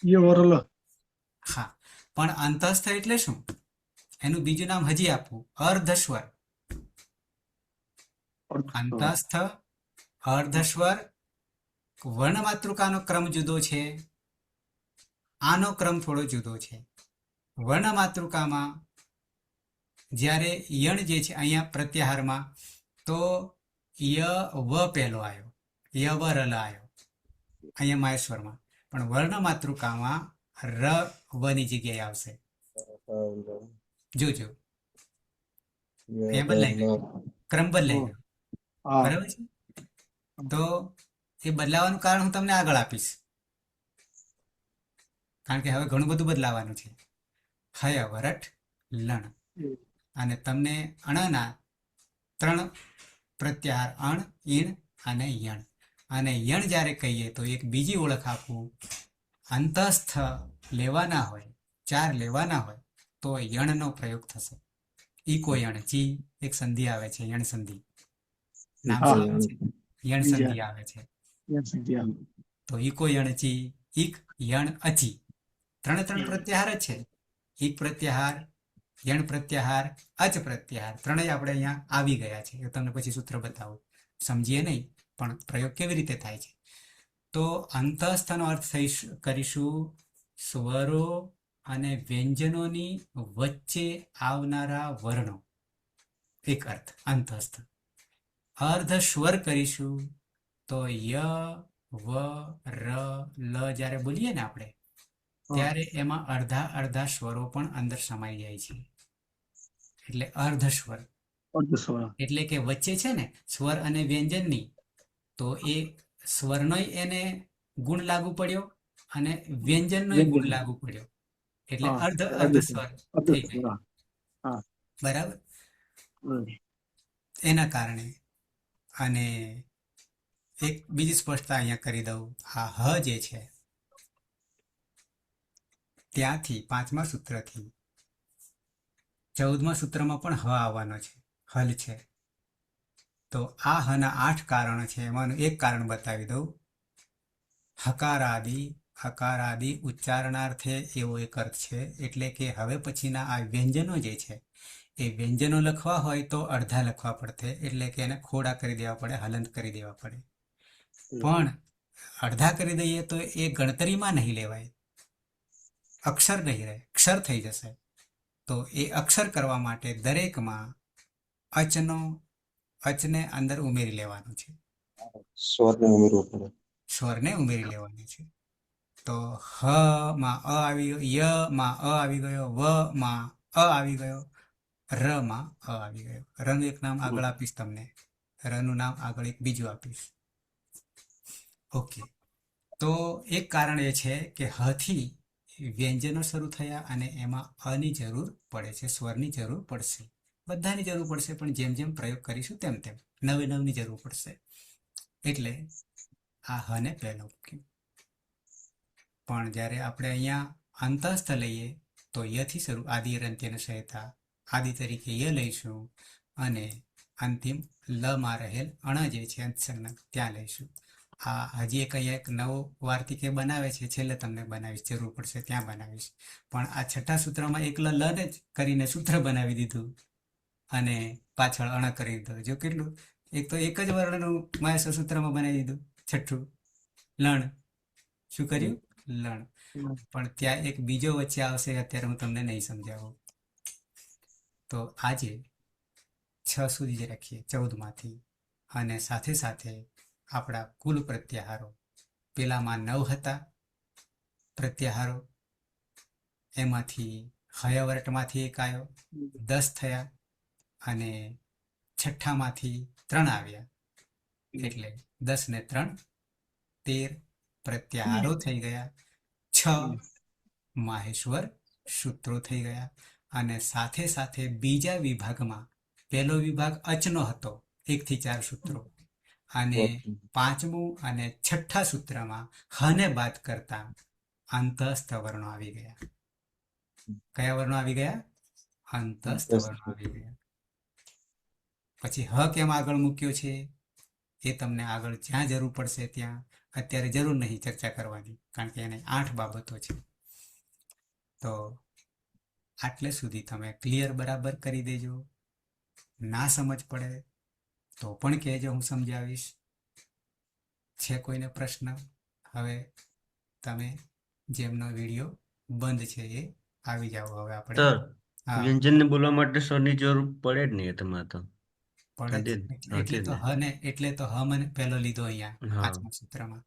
ય વરલ. હા, પણ અંતઃસ્થ એટલે શું? એનું બીજું નામ હજી આપવું, અર્ધસ્વર. અંતઃસ્થ, અર્ધસ્વર. વર્ણ માતૃકાનો ક્રમ જુદો છે, આનો ક્રમ થોડો જુદો છે. વર્ણ માતૃકામાં જ્યારે યણ જે છે અહીંયા પ્રત્યાહારમાં, તો ય વ પહેલો આવ્યો, ય વ રલ આવ્યો અહીંયા માહેશ્વરમાં. પણ વર્ણ માતૃકામાં ર વની જગ્યાએ આવશે. જોજો, અહીંયા બદલાઈ ગયું, ક્રમ બદલાઈ ગયો. હા બરાબર છે. તો એ બદલાવાનું કારણ હું તમને આગળ આપીશ, કારણ કે હવે ઘણું બધું બદલાવાનું છે. હય વરટ લણ, અને તમને અણના 3 પ્રત્યાહાર અણ, ઈણ અને યણ. અને યણ જ્યારે કહીએ તો એક બીજી ઓળખ આપું, અંતસ્થ લેવાના હોય, 4 લેવાના હોય તો યણનો પ્રયોગ થશે. ઈકો યણ, ચી એક સંધિ આવે છે, યણ સંધિ નામ હા. શું આવે છે? યણ સંધિ આવે છે. તો ઈકો યણ ચી, ઈક યણ અચી, 3 પ્રત્યાહાર જ છે. ઈક પ્રત્યાહાર, યણ પ્રત્યાહાર, અચ પ્રત્યાહાર, ત્રણેય આપણે અહીંયા આવી ગયા છે. એ તમને પછી સૂત્ર બતાવું, સમજીએ નહીં પણ પ્રયોગ કેવી રીતે થાય છે. તો અંતસ્થનો અર્થ કરીશું સ્વરો અને વ્યંજનોની વચ્ચે આવનારા વર્ણો, એક અર્થ અંતસ્થ. અર્ધ સ્વર કરીશું તો ય, વ, ર, લ જ્યારે બોલીએ ને આપણે, ત્યારે એમાં અડધા સ્વરો પણ અંદર સમાઈ જાય છે, એટલે અર્ધ સ્વર. એટલે કે વચ્ચે છે ને સ્વર અને વ્યંજનની, તો એ સ્વરનોય એને ગુણ લાગુ પડ્યો અને વ્યંજનનોય ગુણ લાગુ પડ્યો, એટલે અર્ધ સ્વર થઈ ગયો. બરાબર. એના કારણે. અને એક બીજી સ્પષ્ટતા અહીંયા કરી દઉં, આ હ જે છે ત્યાંથી 5મા સૂત્રથી 14મા સૂત્રમાં પણ હ આવવાનો છે, હલ છે. તો આ હના 8 કારણો છે, એમાંનું એક કારણ બતાવી દઉં. હકારાદિ ઉચ્ચારણાર્થે એવો એક અર્થ છે, એટલે કે હવે પછીના આ વ્યંજનો જે છે એ વ્યંજનો લખવા હોય તો અડધા લખવા પડશે, એટલે કે એને ખોડા કરી દેવા પડે, હલંત કરી દેવા પડે. પણ અડધા કરી દઈએ તો એ ગણતરીમાં નહીં લેવાય, અક્ષર નહીં રહે, અક્ષર થઈ જશે. તો એ અક્ષર કરવા માટે દરેકમાં અચને અંદર ઉમેરી લેવાનું છે, સ્વરને ઉમેરવો પડે. સ્વરને ઉમેરી લેવાનું છે. તો હ માં અ આવી ગયો, ય માં અ આવી ગયો, વ માં અ આવી ગયો, ર માં અ આવી ગયો. રનું એક નામ આગળ આપીશ તમને, રનું નામ આગળ એક બીજું આપીશ. ઓકે. તો એક કારણ એ છે કે હ થી વ્યંજનો શરૂ થયા અને એમાં અની જરૂર પડે છે, સ્વરની જરૂર પડશે, બધાની જરૂર પડશે, પણ જેમ જેમ પ્રયોગ કરીશું તેમ તેમ નવની જરૂર પડશે. એટલે આ હને પહેલો મૂક્યું. પણ જ્યારે આપણે અહીંયા અંતસ્થ લઈએ તો યથી શરૂ, આદિ અંત્યને સહેતા આદિ તરીકે ય લઈશું, અને અંતિમ લમાં રહેલ અણ જે છે અંતસંજ્ઞક ત્યાં લઈશું. આ હજી એક અહીંયા એક નવો વાર્તિકે બનાવે છે, છેલ્લે તમને બનાવીશ, જરૂર પડશે ત્યાં બનાવીશ. પણ આ 6થા સૂત્રમાં એકલા લ જ કરીને સૂત્ર બનાવી દીધું અને પાછળ અણ કરી દીધો. જો કેટલું, એક તો એક જ વર્ણનું માય સૂત્રમાં બનાવી દીધું, 6થું લણ. શું કર્યું? લણ. પણ ત્યાં એક બીજો વચ્ચે આવશે, અત્યારે હું તમને નહીં સમજાવું. તો આજે 6 સુધી જ રાખીએ 14માંથી, અને સાથે સાથે આપણા કુલ પ્રત્યાહારો, પેલામાં 9 હતા પ્રત્યાહારો, એમાંથી હયવર્ટમાંથી એક આવ્યો, 10 થયા, અને 6ઠામાંથી 3 આવ્યા, એટલે 10 ને 3 13 પ્રત્યાહારો થઈ ગયા, 6 માહેશ્વર સૂત્રો થઈ ગયા. અને સાથે સાથે બીજા વિભાગમાં, પહેલો વિભાગ અચનો હતો, 1 થી 4 સૂત્રો, અને 5મું અને 6ઠ્ઠા સૂત્રમાં હને બાદ કરતા અંતસ્થ વર્ણો આવી ગયા. કયા વર્ણો આવી ગયા? અંતસ્થ વર્ણો આવી ગયા. પછી હ કેમ આગળ મૂક્યો છે એ તમને આગળ જ્યાં જરૂર પડશે ત્યાં, અત્યારે જરૂર નહીં ચર્ચા કરવાની, કારણ કે એને 8 બાબતો છે. તો આટલે સુધી તમે ક્લિયર બરાબર કરી દેજો. ના સમજ પડે તો પણ કહેજો, હું સમજાવીશ. છે કોઈને પ્રશ્ન? હવે તમે જેમનો વિડીયો બંધ છે એ આવી જાઓ. હવે આપણે સર, હા, વ્યંજનને બોલવા માટે સ્વરની જરૂર પડે જ નહીં તમારે તો. પડે જ. એટલે તો હ ને, એટલે તો હ મને પહેલો લીધો અહીંયા હા. 5મા સૂત્રમાં.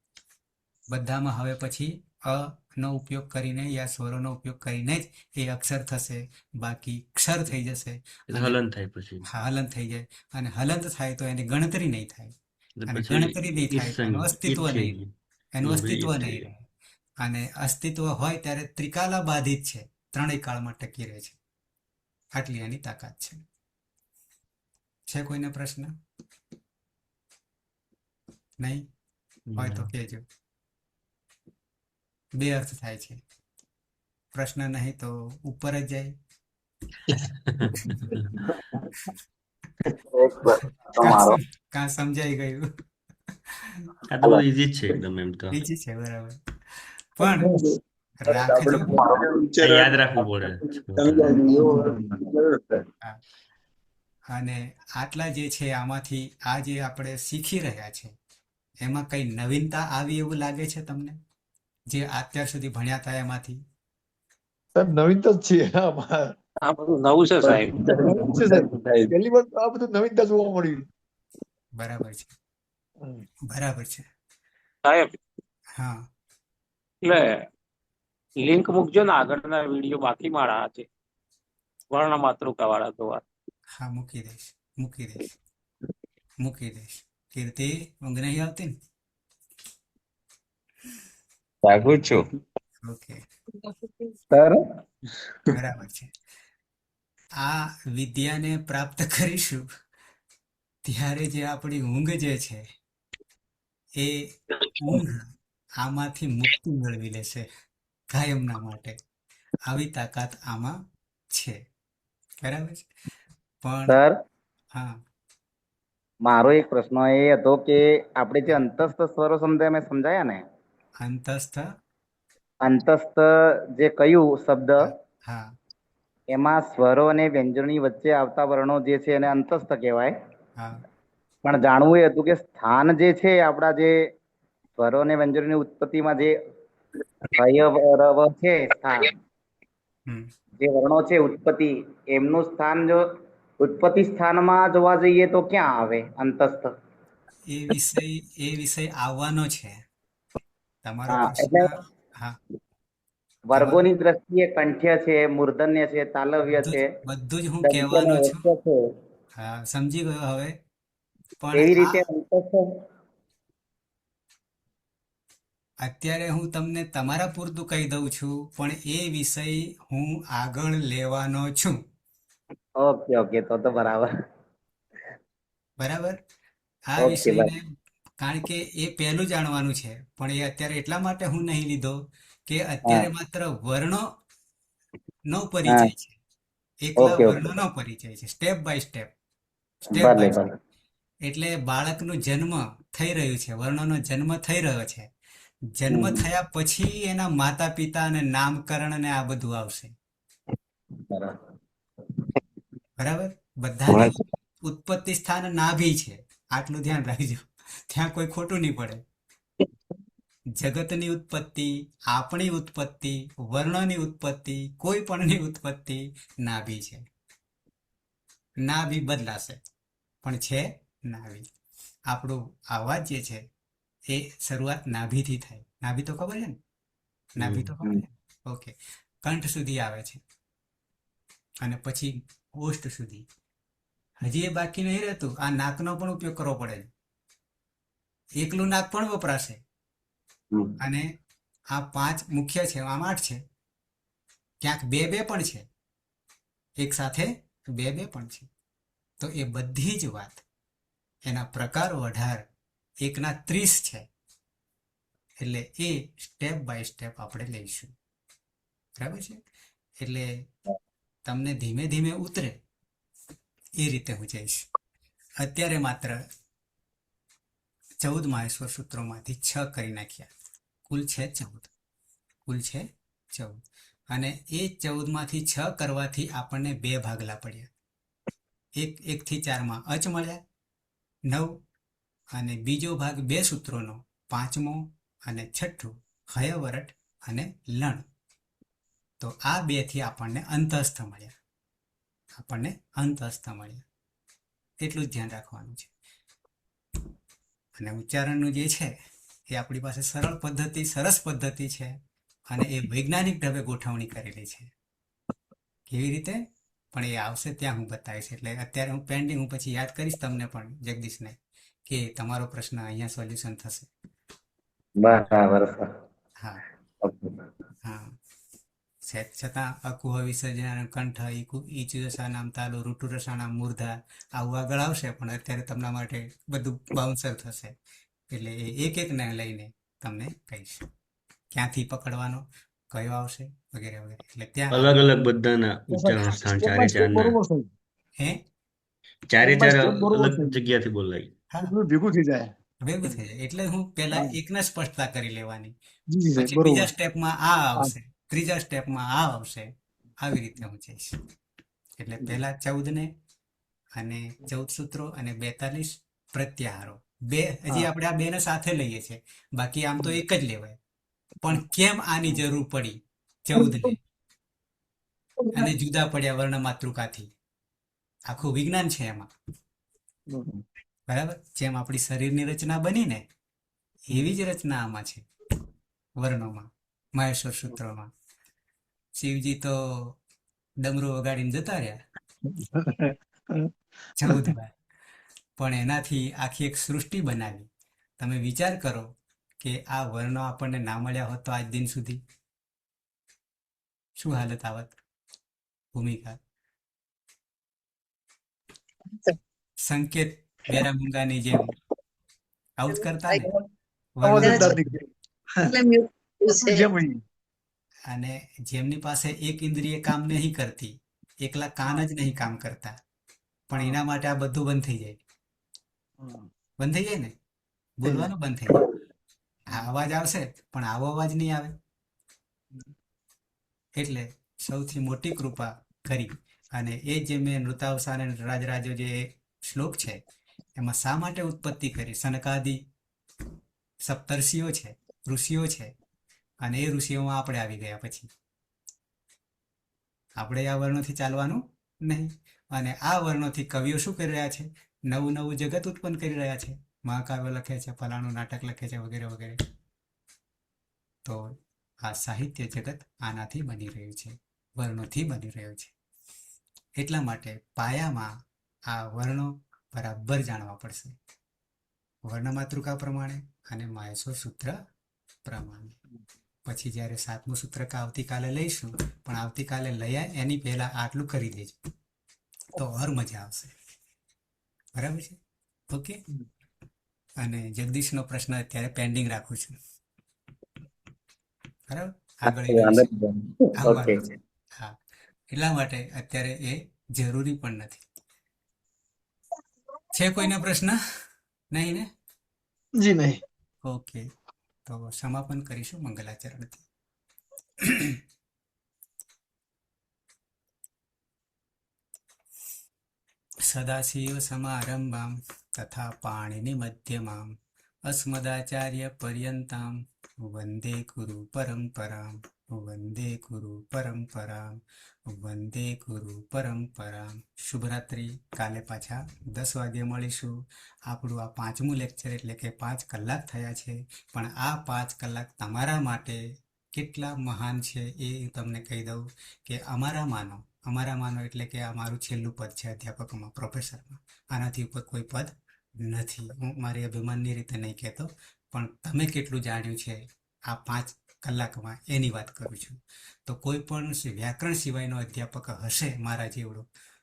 બધામાં હવે પછી અ નો ઉપયોગ કરીને યા સ્વરોનો ઉપયોગ કરીને જ એ અક્ષર થશે, બાકી ક્ષર થઈ જશે. એ તો અને હલન થાય પછી હા, હલંત થઈ જાય, અને હલંત થાય તો એની ગણતરી નહીં થાય, એટલે અને પછી ગણતરી નહીં થાય તો એનું અસ્તિત્વ ઈટ થઈ નહીં, ગયું. એનું બરાબર, અસ્તિત્વ ઈટ થઈ નહીં ગયું. રહે. અને અસ્તિત્વ હોય ત્યારે ત્રિકાલા બાધિત છે, ત્રણેય કાળમાં ટકી રહે છે. આટલી એની તાકાત છે. છે કોઈને પ્રશ્ન? નહીં હોય તો કહેજો. બે અર્થ થાય છે. પ્રશ્ન નહીં તો ઉપર જ જાય. કાં સમજાઈ ગયું? આ તો બધું ઈઝી જ છે એકદમ એમ તો. નીચે છે, બરાબર. પણ રાખજો. આ યાદ રાખવું પડે. હા. અને આટલા જે છે આમાંથી આ જે આપણે શીખી રહ્યા છે એમાં કઈ નવીનતા આવી એવું લાગે છે તમને, જે અત્યાર સુધી ભણ્યા હતા એમાંથી? સાહેબ નવીનતા જ છે આમાં. આ બધું નવું છે સાહેબ. નવીન છે સાહેબ. પહેલી વાર આ બધું નવીનતા જોવા મળ્યું. બરાબર છે, બરાબર છે. સાહેબ હા, એટલે લિંક મૂકજો ને, આગળના વિડીયો બાકી મારા છે વર્ણ માતૃકા વાળા જોવા. હા, મૂકી દઈશ, મૂકી દઈશ, મૂકી દઈશ. કીર્તિ, ઊંઘ નહીં આવતી ને? જાગું છું ઓકે, સર. બરાબર છે. આ વિદ્યાને પ્રાપ્ત કરીશું ત્યારે જે આપણી ઊંઘ જે છે એ ઊંઘ આમાંથી મુક્તિ મેળવી લેશે કાયમના માટે. આવી તાકાત આમાં છે. બરાબર છે. પણ સર, હા, મારો એક પ્રશ્ન એ હતો કે આપણે જે અંતસ્થ સ્વરો સમજાયા ને, અંતસ્થ, અંતસ્થ જે કયું શબ્દ, હા, એમાં સ્વરો અને વ્યંજનોની વચ્ચે આવતા વર્ણો જે છે એને અંતસ્થ કહેવાય. હા, પણ જાણવું એ હતું કે સ્થાન જે છે આપણા જે સ્વરો અને વ્યંજનોની ઉત્પત્તિમાં જે અયવ છે સ્થાન, હમ, જે વર્ણો છે ઉત્પત્તિ, એમનું સ્થાન જો ઉત્પત્તિ સ્થાનમાં જોવા જઈએ તો ક્યાં આવે અંતસ્થ? એ વિષય આવવાનો છે. તમારો હા, પ્રશ્ન, એટલે હા, વર્ગોની દ્રષ્ટિએ કંઠ્ય છે, મૂર્ધન્ય છે, તાલવ્ય છે, બધું જ હું દંત્ય કહેવાનો અને છું. વસ્ત્ર છે, હા, સમજી ગયો હવે. પણ એવી આ રીતે અંતસ્થ. અત્યારે હું તમને તમારા પૂરતું કહી દઉં છું, પણ એ વિષય હું આગળ લેવાનો છું. ઓકે ઓકે, તો બરાબર. બરાબર. આ ઓકે, વિષયને, બરાબર. કારણ કે એ પહેલું જાણવાનું છે, પણ એ અત્યારે એટલા માટે હું નહીં લીધો કે હા અત્યારે માત્ર વર્ણો નો હા, પરિચય છે, એકલા ઓકે ઓકે, વર્ણનો પરિચય છે, સ્ટેપ બાય સ્ટેપ, સ્ટેપ ભલે બાય ભલે. સ્ટેપ. એટલે બાળકનું જન્મ થઈ રહ્યું છે, વર્ણોનો જન્મ થઈ રહ્યો છે. જન્મ હમ, થયા પછી એના માતા પિતા અને નામકરણ ને આ બધું આવશે. બરાબર. બરાબર. બધાની ઉત્પત્તિ સ્થાન નાભી છે, આટલું ધ્યાન રાખજો. ત્યાં કોઈ ખોટું નહીં પડે. જગતની ઉત્પત્તિ, આપણી ઉત્પત્તિ, વર્ણોની ઉત્પત્તિ, કોઈ પણની ઉત્પત્તિ નાભી છે. નાભી બદલાશે, પણ છે નાભી. આપણું અવાજ જે છે એ શરૂઆત નાભીથી થાય. નાભી તો ખબર છે ને? નાભી તો ખબર છે ને? ઓકે. કંઠ સુધી આવે છે અને પછી ઓષ્ઠ સુધી. હજી એ બાકી નહીં રહેતું, આ નાકનો પણ ઉપયોગ કરવો પડે છે. એકલું નાક પણ વપરાશે. હમ, અને આ 5 મુખ્ય છે, આમ 8 છે, ક્યાંક 2 પણ છે, એક સાથે 2 પણ છે. તો એ બધી જ વાત એના પ્રકારો 18, 1 ના 30 છે. એટલે એ સ્ટેપ બાય સ્ટેપ આપણે લઈશું. બરાબર છે. એટલે તમને ધીમે ધીમે ઉતરે એ રીતે હું જઈશ. અત્યારે માત્ર 14 માહેશ્વર સૂત્રોમાંથી 6 કરી નાખ્યા. કુલ છે 14. કુલ છે 14. અને એ 14 માંથી 6 કરવાથી આપણને 2 ભાગલા પડ્યા. 1 થી 4 અચ મળ્યા 9, અને બીજો ભાગ 2 સૂત્રોનો, 5મો અને 6ઠું હયવરટ અને લણ. તો આ 2 થી આપણને અંતસ્થ મળ્યા. એટલું જ ધ્યાન રાખવાનું છે. અને ઉચ્ચારણનું જે છે એ આપણી પાસે સરળ પદ્ધતિ, સરસ પદ્ધતિ છે. અને એ વૈજ્ઞાનિક ઢબે ગોઠવણી કરેલી છે. કેવી રીતે પણ એ આવશે ત્યાં હું બતાવીશ. એટલે અત્યારે હું પેન્ડિંગ, હું પછી યાદ કરીશ તમને પણ જગદીશને કે તમારો પ્રશ્ન અહીંયા સોલ્યુશન થશે. બરાબર સર. હા ઓકે. હા. છતાં અકુહ વિસર્જન કંઠ ઈચુ રસાનામ તાલુ ઋતુ રસાનામ મૂર્ધા આવું આગળ આવશે, પણ અત્યારે તમારા માટે બધું બાઉન્સર થશે. એટલે એ એક એકને લઈને તમને કહીશ ક્યાંથી પકડવાનો, કયો આવશે, વગેરે વગેરે. એટલે ત્યાં અલગ અલગ બધાના ઉચ્ચારણ સ્થાન Step ચારે by step ચારના બરોબર સાહેબ. હે ચારે Step by ચાર step બરોબર અલગ સાહેબ. જગ્યાથી બોલાય. હા, બધું ભેગું થઈ જાય. ભેગું થઈ જાય. એટલે હું પેલા હા. એકને સ્પષ્ટતા કરી લેવાની, જી જી સાહેબ પછી બીજા બરોબર. સ્ટેપમાં આ આવશે, ત્રીજા સ્ટેપમાં આ આવશે, આવી રીતે હું જઈશ. એટલે પહેલા 14 ને અને 14 સૂત્રો અને 42 પ્રત્યાહારો. હજી આપણે આ બે ને સાથે લઈએ છીએ, બાકી આમ તો એક જ લેવાય. પણ કેમ આની જરૂર પડી 14 ને અને જુદા પડ્યા વર્ણ માતૃકાથી, આખું વિજ્ઞાન છે એમાં. બરાબર, જેમ આપણી શરીરની રચના બની ને એવી જ રચના આમાં છે વર્ણોમાં, માહેશ્વર સૂત્રોમાં. શિવજી તો ડમરું વગાડીને જતા રહ્યા 14 વાર, પણ એનાથી આખી એક સૃષ્ટિ બનાવી. તમે વિચાર કરો કે આ વર્ણો આપણને ના મળ્યા હોત તો આજ દિન સુધી શું હાલત આવત? ભૂમિકા સંકેત બેરામુંગાની જેમ આવું જ કરતા ને અવાજ જ વર્ણો. ના નીકળે. જેમ અહીં. અને જેમની પાસે એક ઇન્દ્રિય કામ નહીં કરતી, એકલા કાન જ નહીં કામ કરતા, પણ એના માટે આ બધું બંધ થઈ જાય. બંધ થઈ જાય ને, બોલવાનું બંધ થઈ જાય. આ અવાજ આવશે પણ આવો અવાજ નહીં આવે. એટલે સૌથી મોટી કૃપા કરી અને એ જે મેં નૃતાવસાન અને રાજરાજો જે શ્લોક છે એમાં શા માટે ઉત્પત્તિ કરી? સનકાદિ સપ્તર્ષિઓ છે, ઋષિઓ છે, અને એ ઋષિઓમાં આપણે આવી ગયા. પછી આપણે આ વર્ણોથી ચાલવાનું નહીં. અને આ વર્ણોથી કવિઓ શું કરી રહ્યા છે? નવું નવું જગત ઉત્પન્ન કરી રહ્યા છે. મહાકાવ્ય લખે છે, ફલાણું નાટક લખે છે, વગેરે વગેરે. તો આ સાહિત્ય જગત આનાથી બની રહ્યું છે, વર્ણોથી બની રહ્યું છે. એટલા માટે પાયામાં આ વર્ણો બરાબર જાણવા પડશે, વર્ણમાતૃકા પ્રમાણે અને માહેશ્વર સૂત્ર પ્રમાણે. પછી જ્યારે 7મું સૂત્ર આવતીકાલે લઈશું, પણ આવતીકાલે લઈએ એની પહેલા આટલું કરી દેજો તો ઓર મજા આવશે. બરાબર છે? ઓકે. અને જગદીશનો પ્રશ્ન અત્યારે પેન્ડિંગ રાખું છું. બરાબર, આગળ એના વિશે આવવાનું છે. હા, એટલા માટે અત્યારે એ જરૂરી પણ નથી. છે કોઈનો પ્રશ્ન? નહીં ને? જી નહીં. ઓકે, તો સમાપન કરીશું મંગલાચરણથી. સદાશિવ સમારંભામ તથા પાણીની મધ્યમામ અસ્મદાચાર્ય પર્યંતામ વંદે ગુરુ પરંપરામ વંદે ગુરુ પરંપરામ વંદે ગુરુ પરંપરામ. શુભરાત્રિ. કાલે પાછા 10 વાગે મળીશું. આપણું આ 5મું લેક્ચર, એટલે કે 5 કલાક થયા છે, પણ આ 5 કલાક તમારા માટે કેટલા મહાન છે એ તમને કહી દઉં કે અમારા માનો એટલે કે આ મારું છેલ્લું પદ છે અધ્યાપકમાં, પ્રોફેસરમાં. આનાથી ઉપર કોઈ પદ નથી. હું મારી અભિમાનની રીતે નહીં કહેતો, પણ તમે કેટલું જાણ્યું છે આ 5 કલાકમાં એની વાત કરું છું. તો કોઈ પણ વ્યાકરણ સિવાયનો અધ્યાપક હશે મારા જેવડો,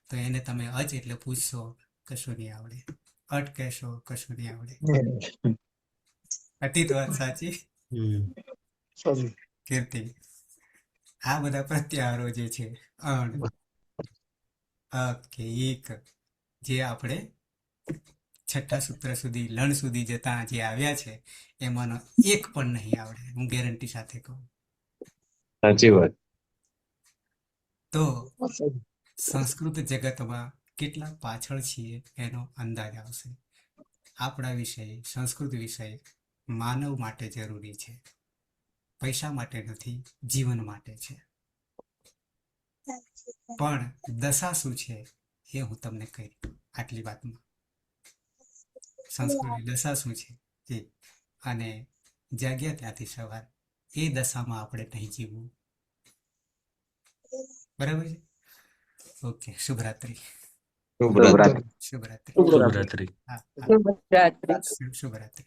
તો એને તમે અચ એટલે પૂછશો, કશું નહીં આવડે. અટ કહેશો, કશું નહીં આવડે. અતીત વાત સાચી કીર્તિ. આ બધા પ્રત્યાહારો જે છે, અણ, અ કે એક, જે આપણે 6ઠ્ઠા સૂત્ર સુધી, લણ સુધી જતા જે આવ્યા છે, એમાંનો એક પણ નહીં આવડે, હું ગેરંટી સાથે કહું. સાચી વાત. તો સંસ્કૃત જગતમાં કેટલા પાછળ છીએ એનો અંદાજ આવશે. આપણા વિષય, સંસ્કૃત વિષય માનવ માટે જરૂરી છે, પૈસા માટે નથી, જીવન માટે છે. પણ દશા શું છે એ હું તમને કહી આટલી વાતમાં. સંસ્કૃતની દશા શું છે એ, અને જાગ્યા ત્યાંથી સવાર એ દશામાં આપણે નહીં જીવવું. બરાબર છે? ઓકે, શુભરાત્રી. શુભરાત્રી. શુભરાત્રી. શુભરાત્રી. હા, શુભરાત્રી. શુભરાત્રી.